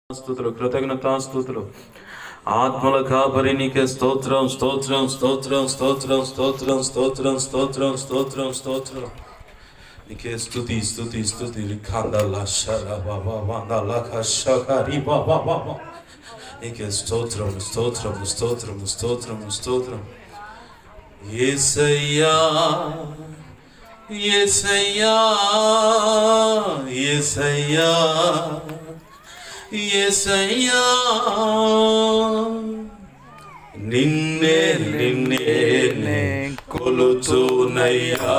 స్తుతులు కృతజ్ఞతాస్తుతులు ఆత్మల కాపరి నీకే స్తోత్రం స్తోత్రం స్తోత్రం స్తోత్రం స్తోత్రం స్తోత్రం స్తోత్రం స్తోత్రం స్తోత్రం నీకే స్తుతి స్తుతి స్తుతి లిఖాందల శరబబవందల కషకరి బబబబ నీకే స్తోత్రం స్తోత్రం స్తోత్రం స్తోత్రం స్తోత్రం యేసయ్యా యేసయ్యా యేసయ్యా యేసయ్యా నిన్నే నిన్నే కొలుచునయ్యా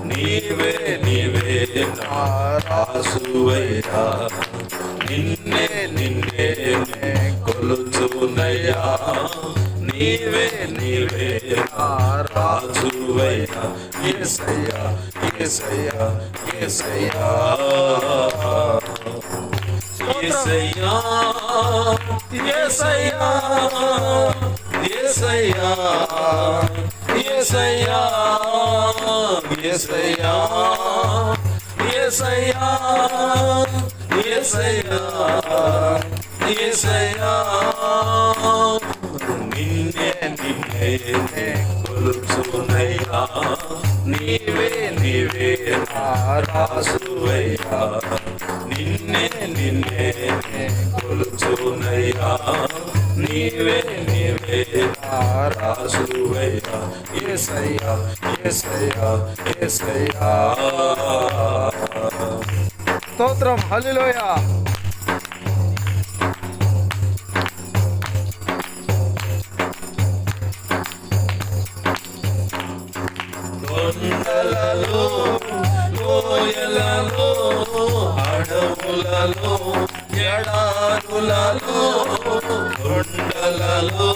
నీవే నీవే నా రాజువయ్యా నిన్నే నిన్నే కొలుచునయ్యా నీవే నీవే నా రాజువయ్యా యేసయ్యా యేసయ్యా యేసయ్యా యేసయ్యా యేసయ్యా యేసయ్యా యేసయ్యా యేసయ్యా యేసయ్యా యేసయ్యా యేసయ్యా నిన్నే నిన్నే కొలుచునయ్యా నీవే నీవే నా రాజువయ్యా నిన్నే నిన్నే కొలుచునయ్యా నీవే నీవే నా రాజువయ్యా యేసయ్యా యేసయ్యా యేసయ్యా స్తోత్రం హల్లెలూయా కొండలలో లోయలలో అడవులలో ఎడారులలో కొండలలో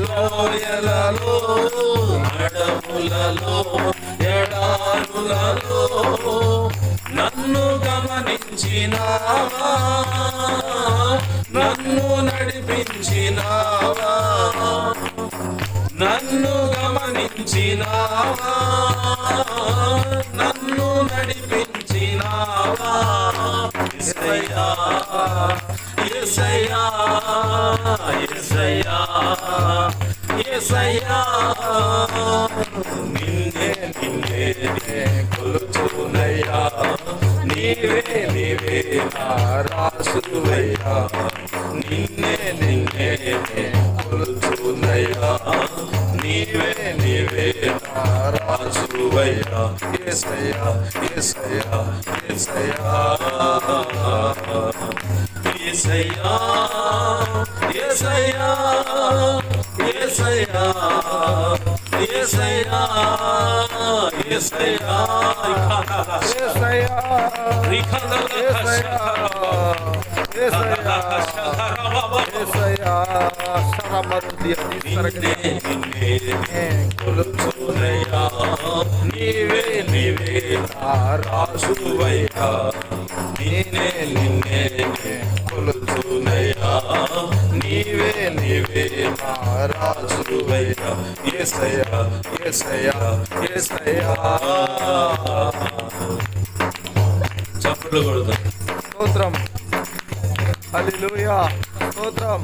లోయలలో అడవులలో ఎడారులలో నన్ను గమనించినావా నన్ను నడిపించినావా నన్ను గమనించినావా నన్ను నడిపించినావా యేసయ్యా యేసయ్యా యేసయ్యా యేసయ్యా నిన్నే నిన్నే కొలుచునయ్యా నీవే నీవే నా రాజువయ్యా నిన్నే నిన్నే కొలుచునయ్యా నీవే నీవే నా రాజువయ్యా యేసయ్యా యేసయ్యా యేసయ్యా యేసయ్యా యేసయ్యా యేసయ్యా యేసయ్యా యేసయ్యా కొలుచునయ్యా నీవే నీవే నా రాజువయ్యా నిన్నే నిన్నే కొలుచునయ్యా నీవే నీవే నా రాజువయ్యా యేసయ్యా యేసయ్యా యేసయ్యా చప్పట్లు కొడతాం స్తోత్రం హల్లెలూయా స్తోత్రం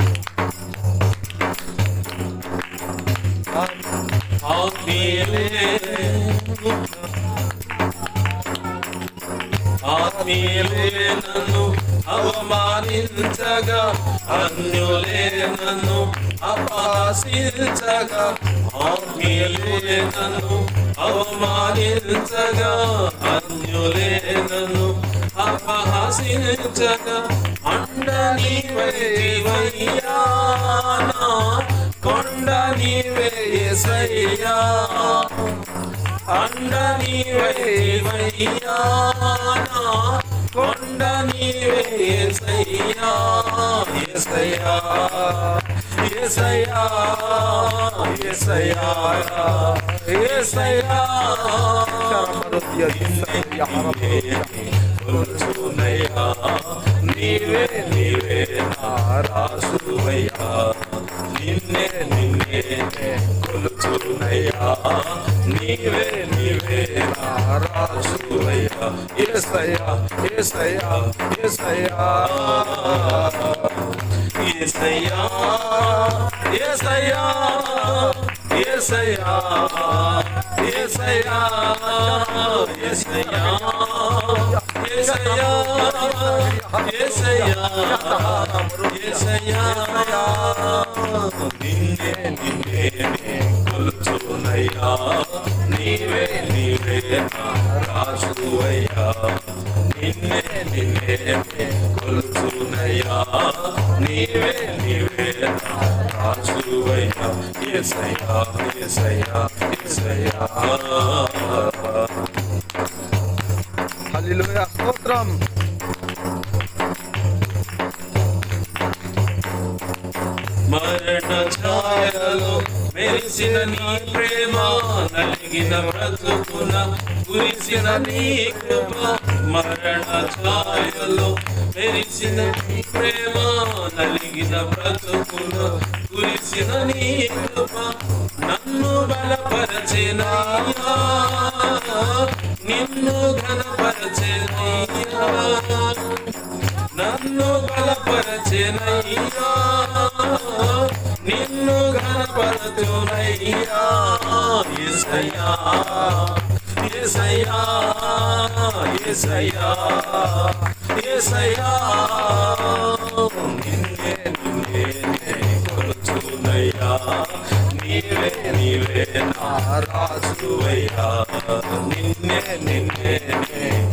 ఆత్మీయులే నన్ను అవమానించగా అన్యులే నన్ను అపహాసించగా ఆత్మీయులే నన్ను అవమానించగా అన్యులే నన్ను అపహాసించగా అండ నీవయ్యా కొండ నీవే యేసయ్యా అండ నీవయ్యా కొండ నీవే యేసయ్యా యేసయ్యా యేసయ్యా యేసయ్యా యేసయ్యా కొలుచునయ్యా నీవే నీవే నా రాజువయ్యా నిన్నే నిన్నే కొలుచునయ్యా నీవే నీవే నా రాజువయ్యా యేసయ్యా యేసయ్యా యేసయ్యా యేసయ్యా యేసయ్యా యేసయ్యా యేసయ్యా యేసయ్యా యేసయ్యా యేసయ్యా యేసయ్యా నిన్నే నిన్నే కొలుచునయ్యా నీవే నీవే నా రాజువయ్యా నిన్నే నిన్నే కొలుచునయ్యా నీవే నీవే నా రాజువయ్యా యేసయ్యా యేసయ్యా యేసయ్యా హల్లెలూయా స్తోత్రం మరణ ఛాయలో మెరిసిన నీ ప్రేమ నలిగిన బ్రతుకున కురిసిన నీ కృప మరణ ఛాయలో మెరిసిన నీ ప్రేమ నలిగిన బ్రతుకున కురిసిన నీ కృప నన్ను బలపరచెనయ్యా నిన్ను ఘనపరచెనయ్యా నన్ను బలపరచెనయ్యా నిన్ను ఘనపరచునయ్యా యేసయ్యా యేసయ్యా యేసయ్యా యేసయ్యా నిన్నే నిన్నే కొలుచునయ్యా నీవే నీవే నా రాజువయ్యా నిన్నే నిన్నే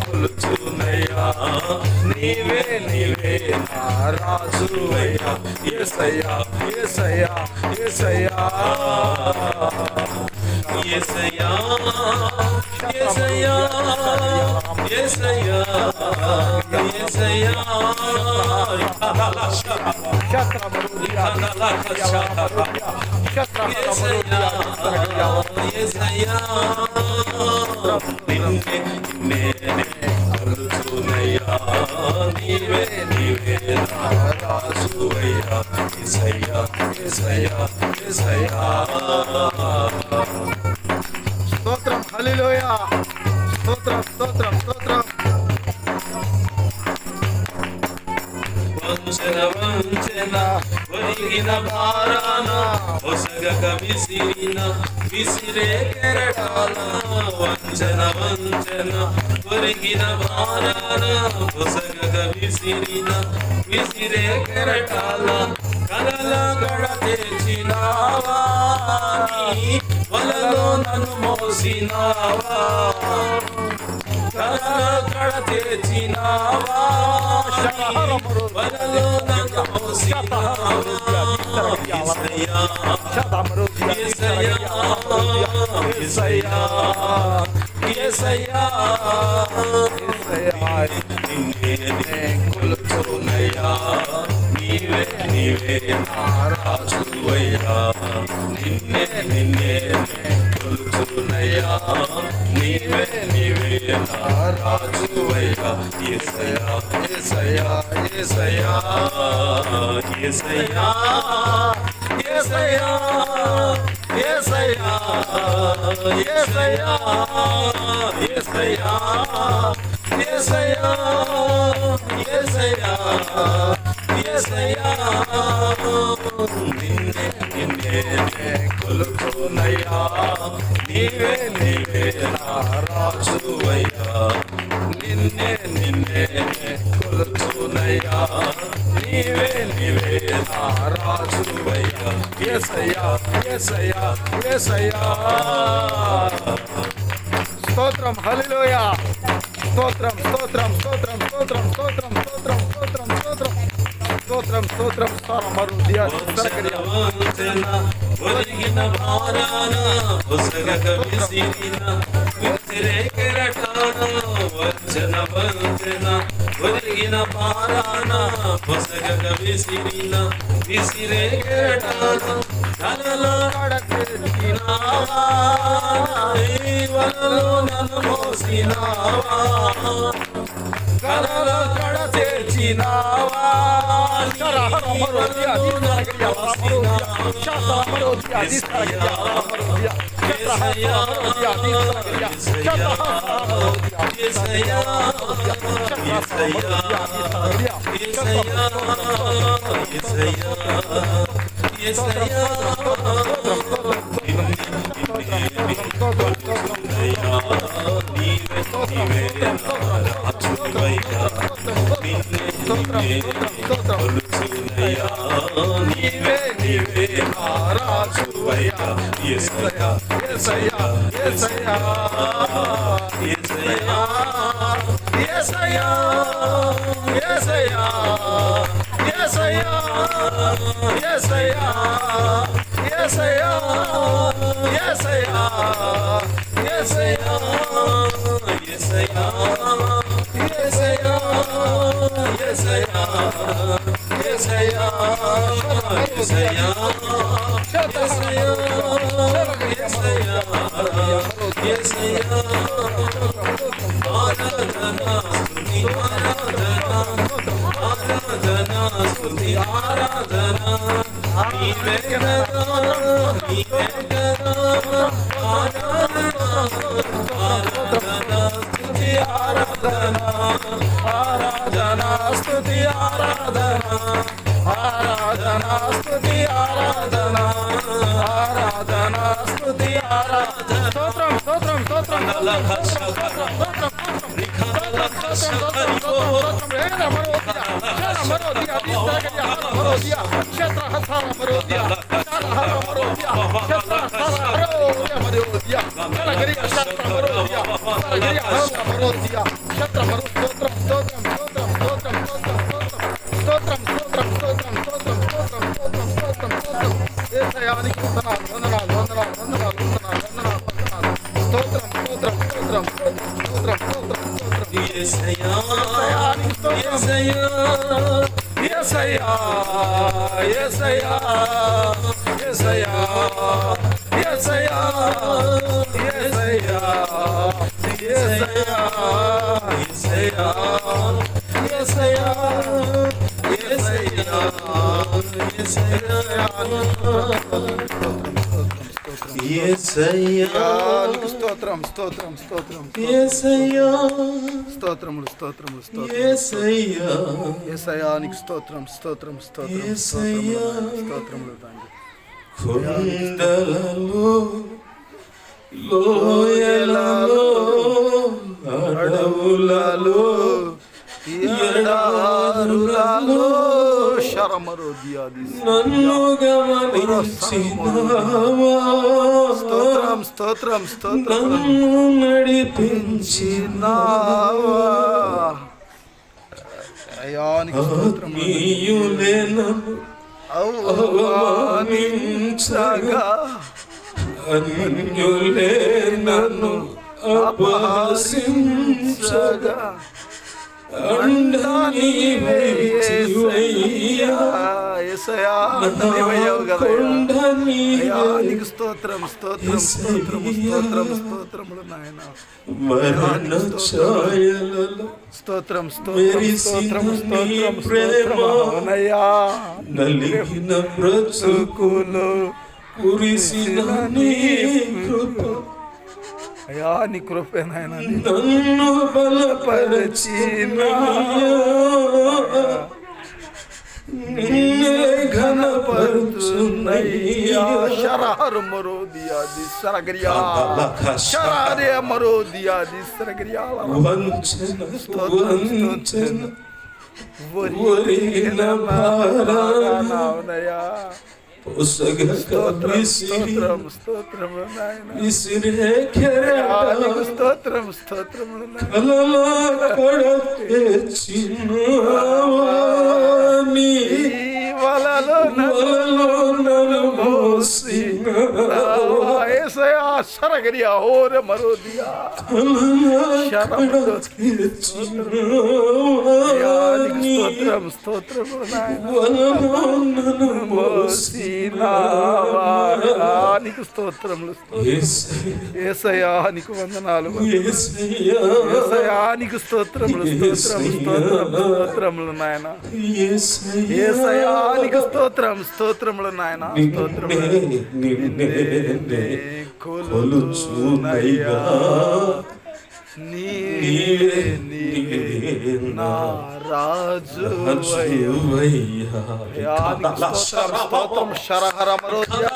కొలుచునయ్యా నీవే నీవే నా రాజువయ్యా యేసయ్యా యేసయ్యా యేసయ్యా యేసయ్యా యేసయ్యా యేసయ్యా యేసయ్యా యేసయ్యా నిన్నే నిన్నే కొలుచునయ్యా నీవే నీవే నా రాజువయ్యా యేసయ్యా యేసయ్యా యేసయ్యా స్తోత్రం హల్లెలూయా స్తోత్రం స్తోత్రం స్తోత్రం వంచన వంచన ఒరిగిన భారాన ఒసగక విసిరే కెరటాల వంచన వంచన ఒరిగిన భారాన ఒసగక విసిరే కెరటాల కలల గడ తెచ్చినావా నీ వలలో నన్ను మోసినావా కలల గడ తెచ్చినావా వలలో నన్ను మోసినావా యేసయ్యా యేసయ్యా యేసయ్యా యేసయ్యా నిన్నే కొలుచునయ్యా నీవే నీవే నా రాజువయ్యా నిన్నే నిన్నే కొలుచునయ్యా నీవే నీవే నా రాజువయ్యా యేసయ్యా యేసయ్యా యేసయ్యా యేసయ్యా యేసయ్యా యేసయ్యా యేసయ్యా యేసయ్యా యేసయ్యా యేసయ్యా యేసయ్యా నిన్నే నిన్నే కొలుచునయ్యా నీవే నీవే నా రాజువయ్యా నిన్నే నిన్నే కొలుచునయ్యా నీవే నీవే నా రాజువయ్యా యేసయ్యా యేసయ్యా యేసయ్యా స్తోత్రం హల్లెలూయా స్తోత్రం స్తోత్రం స్తోత్రం స్తోత్రం స్తోత్రం స్తోత్రం స్తోత్రం స్తోత్రం స్తోత్రం స్తోత్రం సామరుద్యా వంచన ఒరిగిన భారాన ఒసగక విసిరే కెరటాన వంచన వంచన ఒరిగిన భారాన ఒసగక విసిరే కెరటాన కలలో గడ తెచ్చినావా వలలో నన్ను మోసినావా కలల కడ చేర్చినావా నీవే నీవే రాజువయ్యా యేసయ్యా యేసయ్యా యేసయ్యా యేసయ్యా యేసయ్యా యేసయ్యా యేసయ్యా యేసయ్యా యేసయ్యా యేసయ్యా యేసయ్యా యేసయ్యా యేసయ్యా యేసయ్యా యేసయ్యా యేసయ్యా యేసయ్యా ఆరాధనా స్తుతి ఆరాధనా స్తుతి ఆరాధనా నీవే కదా నీవే కదా ఆరాధనా ఆరాధనా స్తుతి ఆరాధనా ఆరాధనా స్తుతి ఆరాధనా ఆరాధనా స్తుతి ఆరాధనా ఆరాధనా స్తుతి ఆరాధనా స్తోత్రం స్తోత్రం స్తోత్రం స్తోత్రం స్తోత్రం స్తోత్రం యేసయ్యా స్తోత్రములు స్తోత్రములు స్తోత్రం యేసయ్యా యేసయ్యానికి స్తోత్రం స్తోత్రం స్తోత్రం స్తోత్రములు తండ్రి. కొండలలో లోయలలో అడవులలో ఎడారులలో నన్ను గమనించినావా స్తోత్రం స్తోత్రం స్తోత్రం నన్ను నడిపించినావా అయానికి స్తోత్రం నీయులే నన్ను అవమానించగా అన్యులే నన్ను అపహసించగా స్తోత్రం స్తోత్రం స్తోత్రం స్తోత్రం స్తోత్రములు నాయన స్తోత్రం స్తోత్రం స్తోత్రం స్తోత్రం ప్రేమనయా నలిగిన బ్రతుకులో కురిసిన నీ కృప అయ్యా నీ కృపే నాయన నన్ను బలపరచినయ్యా నిన్నే ఘనపరచునయ్యా శరారు మరోదియాది సరగరియా శరారే మరోదియాది సరగరియా వంచన వంచన వరిన భారానయా స్తోత్రం స్తోత్రం స్తోత్రం విసిరే కెరటానికి స్తోత్రం స్తోత్రం కలలా కడతెచ్చినావా నీ వలలో నన్ను మోసినావా యేసయ్యా శరగరియా ఓర మరోదియా స్తోత్రం స్తోత్రం నీకు స్తోత్రములు యేసయ్యా నీకు వందనాలు యేసయ్యా నీకు స్తోత్రములు స్తోత్రములు నాయన యేసయ్యా నీకు స్తోత్రములు నాయన స్తోత్రములు కొలుచునయ్యా నీవే నా రాజు స్తోత్రం శరహర మరోదియా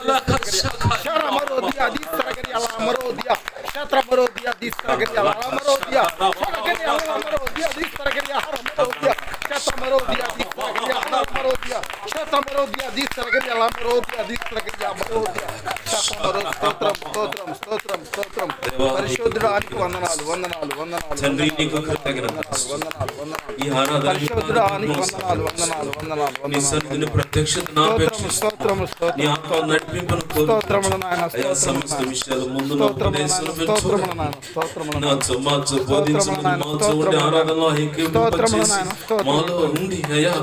శర మరోదియా దిస్రగరియా మరోదియా శత్ర మరోదియా దిస్రగరియా మరోదియా శరగరియా మరోదియా దిస్రగరియా మరోదియా శత్ర మరోదియా దిస్రగరియా మరోదియా శత్ర మరోదియా దిస్రగరియా మరోదియా దిస్రగరియా మరోదియా శత్ర మరో స్తోత్రం స్తోత్రం స్తోత్రం స్తోత్రం పరిశుద్ధుడానికి వందనాలు వందనాలు వందనాలు తండ్రి నీకు కృతజ్ఞతలు వందనాలు వందనాలు ఈ ఆరాధన పరిశుద్ధుడానికి వందనాలు వందనాలు వందనాలు నీ సన్నిధిని ప్రత్యక్షతను ఆపేక్షిస్తూ స్తోత్రం స్తోత్రం నీ ఆత్మ నడిపింపును స్తోత్రములు నాయన అయా సమస్త విషయాలు ముందు స్తోత్రములు నాయన స్తోత్రములు నాచు బోధించమని మాతో ఉండే ఆరాధనలో ఐక్యపరిచేసి మాలో ఉండి అయా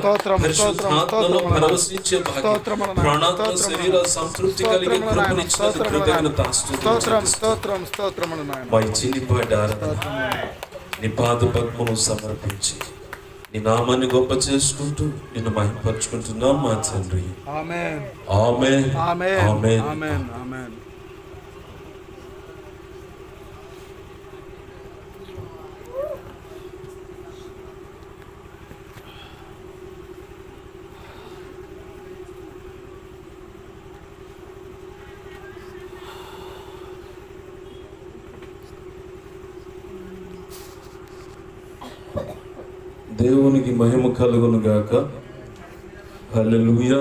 పరిశుద్ధాత్మలో పరవశించే భాగ్యం ప్రాణాత్మ శరీర సంతృప్తి కలిగే కృపనిచ్చినందుకు కృతజ్ఞతాస్తుతులు స్తోత్రం స్తోత్రములు నాయన మా చిన్నిపాటి ఆరాధన నీ పాద పద్మను సమర్పించి నీ నామాన్ని గొప్ప చేసుకుంటూ నిన్ను మహిమపరుచుకుంటున్నాం మా తండ్రి ఆమేన్ ఆమేన్ ఆమేన్ ఆమేన్ ఆమేన్ ఆమేన్ దేవునికి మహిమ కలుగును గాక. హల్లెలూయా.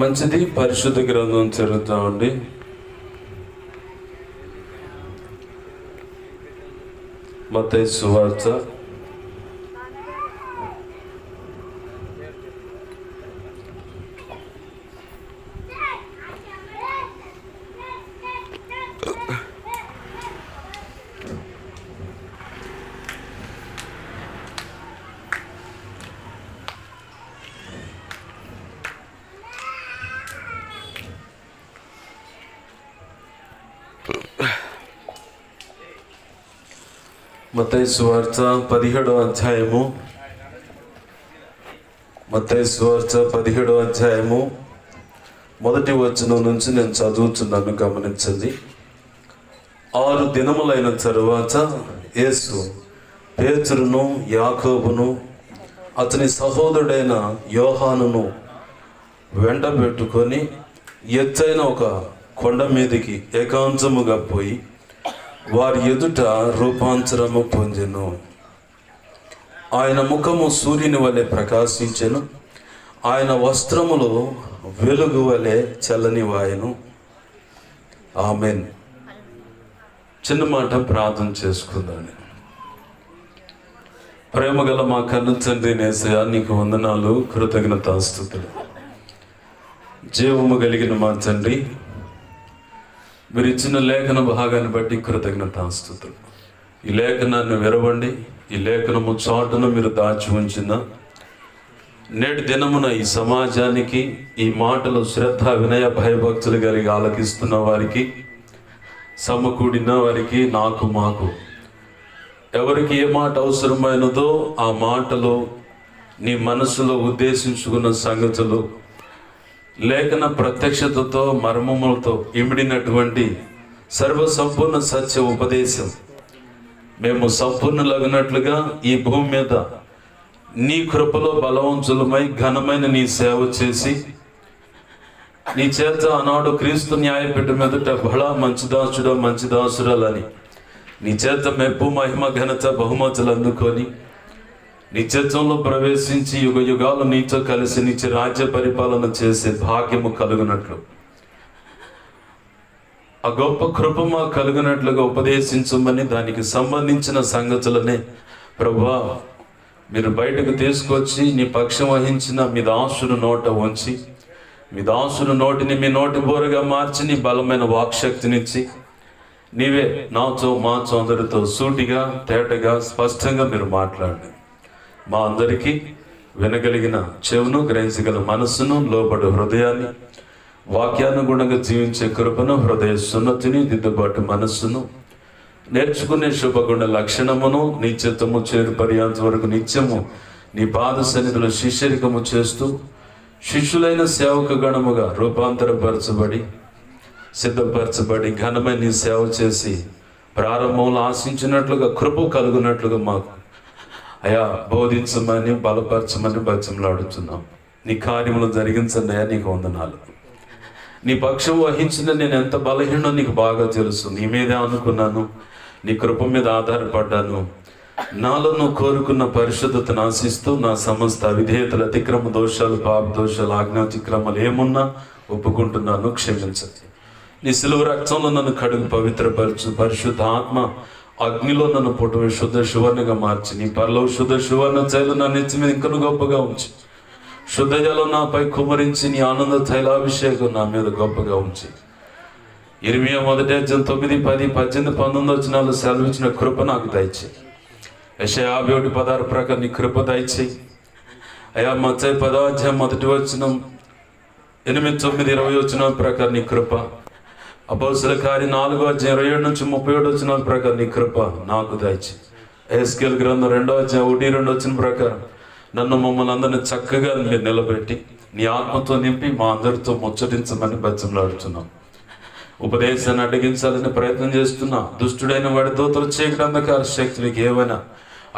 మంచిది. పరిశుద్ధ గ్రంథం చదువుతామండి. మత్తయి సువార్త 17వ అధ్యాయము. మత్తయి సువార్త 17వ అధ్యాయము మొదటి వచనం నుంచి నేను చదువుతున్నాను, గమనించండి. 6 దినములైన తరువాత యేసు పేతురును, యాకోబును, అతని సహోదరుడైన యోహానును వెంటబెట్టుకొని ఎత్తైన ఒక కొండ మీదకి ఏకాంతముగా పోయి వారి ఎదుట రూపాంతరము పొందెను. ఆయన ముఖము సూర్యుని వలె ప్రకాశించెను, ఆయన వస్త్రములు వెలుగు వలె చల్లనివాయెను. ఆమేన్. చిన్న మాట ప్రార్థన చేసుకుందాన్ని. ప్రేమగల మా కన్ను తండ్రి యేసయ్యా, నీకు వందనాలు, కృతజ్ఞతాస్తుతులు. జీవము కలిగిన మా తండ్రి, మీరు ఇచ్చిన లేఖన భాగాన్ని బట్టి కృతజ్ఞతాస్తుతులు. ఈ లేఖనాన్ని విరవండి. ఈ లేఖనము చాటున మీరు దాచి ఉంచిన నేటి దినమున ఈ సమాజానికి ఈ మాటలు శ్రద్ధ, వినయ, భయభక్తులు కలిగి ఆలకిస్తున్న వారికి, సమకూడిన వారికి, నాకు మాకు ఎవరికి ఏ మాట అవసరమైనదో ఆ మాటలు, నీ మనసులో ఉద్దేశించుకున్న సంగతులు, లేఖన ప్రత్యక్షతతో మర్మములతో ఇమిడినటువంటి సర్వసంపూర్ణ సత్య ఉపదేశం మేము సంపూర్ణులగినట్లుగా ఈ భూమి మీద నీ కృపలో బలవంతులమై ఘనమైన నీ సేవ చేసి నీ చేత ఆనాడు క్రీస్తు న్యాయపీఠ మీదట బహళా మంచిదాసుడా, మంచిదాసురాలని నీ చేత మెప్పు, మహిమ, ఘనత, బహుమతులు అందుకొని నిత్యత్వంలో ప్రవేశించి యుగ యుగాలు నీతో కలిసి నిత్య రాజ్య పరిపాలన చేసే భాగ్యము కలుగునట్లు, ఆ గొప్ప కృప మాకు కలుగునట్లుగా ఉపదేశించమని, దానికి సంబంధించిన సంగతులనే ప్రభువా మీరు బయటకు తీసుకొచ్చి నీ పక్షం వహించిన మీ దాసుడు నోట ఉంచి మీ దాసుని నోటిని మీ నోటి బోరుగా మార్చి నీ బలమైన వాక్శక్తినిచ్చి నీవే నాతో మాతో అందరితో సూటిగా తేటగా స్పష్టంగా మీరు మాట్లాడండి. మా అందరికీ వినగలిగిన చెవును, గ్రహించగల మనస్సును, లోబడు హృదయాన్ని, వాక్యానుగుణంగా జీవించే కృపను, హృదయ సున్నతిని, దిద్దుబాటు మనస్సును, నేర్చుకునే శుభగుణ లక్షణమును, నీ చిత్తము చేరు పర్యాంత వరకు నిత్యము నీ పాద సన్నిధిలో శిష్యరికము చేస్తూ శిష్యులైన సేవక గణముగా రూపాంతరపరచబడి సిద్ధపరచబడి ఘనమైన నీ సేవ చేసి ప్రారంభంలో ఆశించినట్లుగా కృప కలుగునట్లుగా మాకు అయా బోధించమని బలపరచమని బతిమలాడుతున్నాం. నీ కార్యములు జరిగించండి అయ్యా, నీకు వందనాలు. నీ పక్షం వహించిన నేను ఎంత బలహీనో నీకు బాగా తెలుసు. నీ మీదే అనుకున్నాను, నీ కృప మీద ఆధారపడ్డాను. నాలో నువ్వు కోరుకున్న పరిశుద్ధతను ఆశిస్తూ నా సమస్త అవిధేయతలు, అతిక్రమ దోషాలు, పాప దోషాలు, ఆజ్ఞాతిక్రమాలు ఏమున్నా ఒప్పుకుంటున్నాను, క్షమించండి. నీ సిలువ రక్తంలో నన్ను కడుగు పవిత్రపరచు. పరిశుద్ధ ఆత్మ అగ్నిలో నన్ను పుట్టు శుద్ధ సువర్ణగా మార్చి నీ పరలో శుద్ధ సువర్ణ తైలం నా నెత్తి మీద ఇంకను గొప్పగా ఉంచి శుద్ధ జలం నాపై కుమరించి నీ ఆనంద తైలాభిషేకం నా మీద గొప్పగా ఉంచి ఇర్మియా 1 అధ్యాయం 9, 10, 18, 19 వచనాలు సెలవిచ్చిన కృప నాకు దయచేయి. యెషయా 51:16 ప్రకారం నీ కృప దయచేయి అయ్యా. మత్తయి 10వ అధ్యాయం 1 వచనం 8, 9, 20 వచనాల ప్రకారం నీ కృప. అపోస్తలుల కార్యం 4వ అధ్యాయం 27 నుంచి 37 వచనాల ప్రకారం నీ కృప నాకు దయచేయి. ఎహెజ్కేలు గ్రంథం 2వ అధ్యాయం 1-2 వచనం ప్రకారం నన్ను మమ్మల్ని అందరినీ చక్కగా మీరు నిలబెట్టి నీ ఆత్మతో నింపి మా అందరితో ముచ్చటించమని బతిమలాడుతున్నాం. ఉపదేశాన్ని అడ్డగించాలని ప్రయత్నం చేస్తున్నా దుష్టుడైన వాడి దూతలు చీకటి అంధకార శక్తులకి ఏమైనా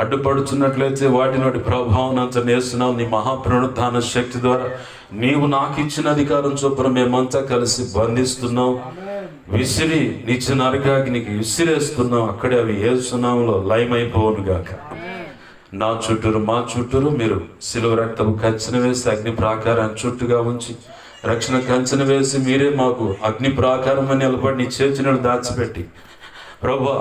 అడ్డుపడుచున్నట్లయితే వాటి ప్రభావం అంతా నేస్తున్నావు. నీ మహాపునరుత్థాన శక్తి ద్వారా నీవు నాకు ఇచ్చిన అధికారం చొప్పున మేమంతా కలిసి బంధిస్తున్నాం, విసిరి నిచ్చిన అరగాకి విసిరేస్తున్నాం. అక్కడే అవి యేసునామములో లయమైపోవును గాక. నా చుట్టూరు మా చుట్టూరు మీరు సిలువ రక్తము కంచెన వేసి అగ్ని ప్రాకారాన్ని చుట్టుగా ఉంచి రక్షణ కంచెన వేసి మీరే మాకు అగ్ని ప్రాకారం అని నిలబడి నీ చేతిని దాచిపెట్టి ప్రభువా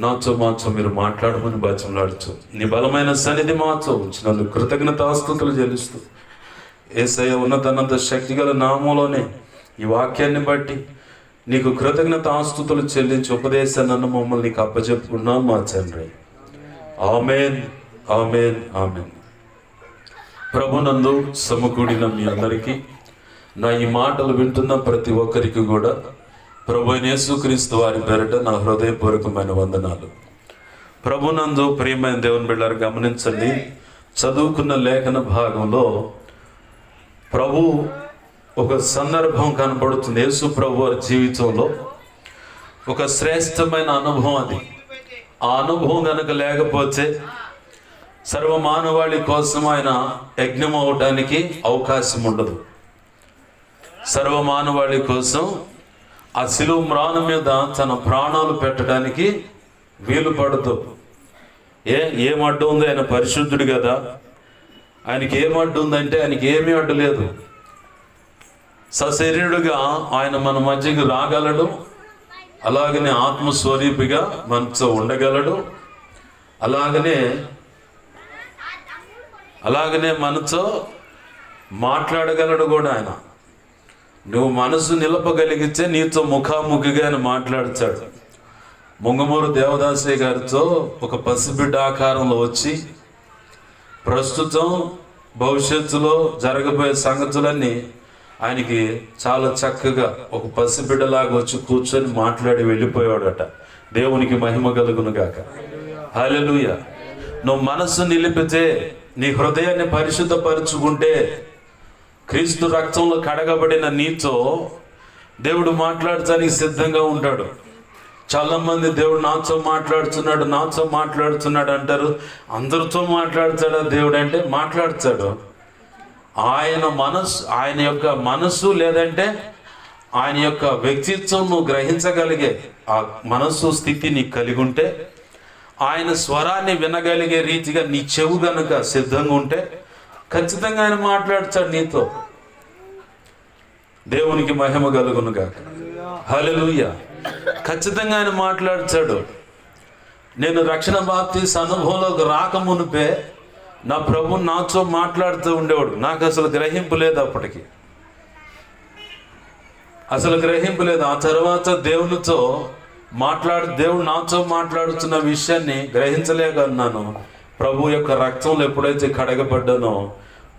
నాతో మాతో మీరు మాట్లాడమని బతిమలాడుచు నీ బలమైన సన్నిధి మాతో ఉంచినందుకు కృతజ్ఞతాస్తుతులు చెల్లిస్తూ యేసయ్య ఉన్నతనంత శక్తిగల నామంలోనే ఈ వాక్యాన్ని బట్టి నీకు కృతజ్ఞతాస్తుతులు చెల్లించి ఉపదేశాన్ని మమ్మల్ని నీకు అప్పచెప్పుకున్నాం మా తండ్రి. ఆమేన్, ఆమేన్, ఆమేన్. ప్రభునందు సమకూడిన మీ అందరికీ నా ఈ మాటలు వింటున్న ప్రతి ఒక్కరికి కూడా ప్రభు యేసుక్రీస్తు వారి పేరిట నా హృదయపూర్వకమైన వందనాలు. ప్రభునందు ప్రియమైన దేవుని బిడ్డలారా గమనించండి, చదువుకున్న లేఖన భాగంలో ప్రభు ఒక సందర్భం కనపడుతుంది. యేసు ప్రభు వారి జీవితంలో ఒక శ్రేష్టమైన అనుభవం అది. ఆ అనుభవం కనుక లేకపోతే సర్వమానవాళి కోసం ఆయన యజ్ఞం అవడానికి అవకాశం ఉండదు. సర్వమానవాళి కోసం ఆ శిలువ మ్రాను మీద తన ప్రాణాలు పెట్టడానికి వీలు పడదు. ఏం అడ్డు ఉంది? ఆయన పరిశుద్ధుడు కదా, ఆయనకి ఏం అడ్డు ఉందంటే ఆయనకి ఏమీ అడ్డు లేదు. సశరీరుడుగా ఆయన మన మధ్యకి రాగలడు, అలాగనే ఆత్మస్వరూపిగా మనతో ఉండగలడు, అలాగనే మనతో మాట్లాడగలడు కూడా. ఆయన నువ్వు మనసు నిలపగలిగితే నీతో ముఖాముఖిగా ఆయన మాట్లాడతాడు. ముంగమూరు దేవదాసయ్య గారితో ఒక పసిబిడ్డ ఆకారంలో వచ్చి ప్రస్తుతం భవిష్యత్తులో జరగబోయే సంగతులన్నీ ఆయనకి చాలా చక్కగా ఒక పసిబిడ్డలాగా వచ్చి కూర్చొని మాట్లాడి వెళ్ళిపోయాడట. దేవునికి మహిమ కలుగును గాక. హల్లెలూయా. నువ్వు మనస్సు నిలిపితే, నీ హృదయాన్ని పరిశుద్ధపరుచుకుంటే, క్రీస్తు రక్తంలో కడగబడిన నీతో దేవుడు మాట్లాడటానికి సిద్ధంగా ఉంటాడు. చాలా మంది దేవుడు నాతో మాట్లాడుతున్నాడు అంటారు. అందరితో మాట్లాడతాడా దేవుడు అంటే? మాట్లాడతాడు. ఆయన యొక్క మనస్సు లేదంటే ఆయన యొక్క వ్యక్తిత్వం నువ్వు గ్రహించగలిగే ఆ మనస్సు స్థితి నీకు కలిగి ఉంటే, ఆయన స్వరాన్ని వినగలిగే రీతిగా నీ చెవు గనుక సిద్ధంగా ఉంటే ఖచ్చితంగా ఆయన మాట్లాడతాడు నీతో. దేవునికి మహిమ కలుగును గాక. హల్లెలూయా. ఖచ్చితంగా ఆయన మాట్లాడతాడు. నేను రక్షణ బాప్తీసు అనుభవంలోకి రాకమునిపే నా ప్రభు నాతో మాట్లాడుతూ ఉండేవాడు. నాకు అసలు గ్రహింపు లేదు అప్పటికి. అసలు గ్రహింపు లేదు. ఆ తర్వాత దేవుడు నాతో మాట్లాడుతున్న విషయాన్ని గ్రహించలేకన్నాను. ప్రభు యొక్క రక్తంలో ఎప్పుడైతే కడగబడ్డానో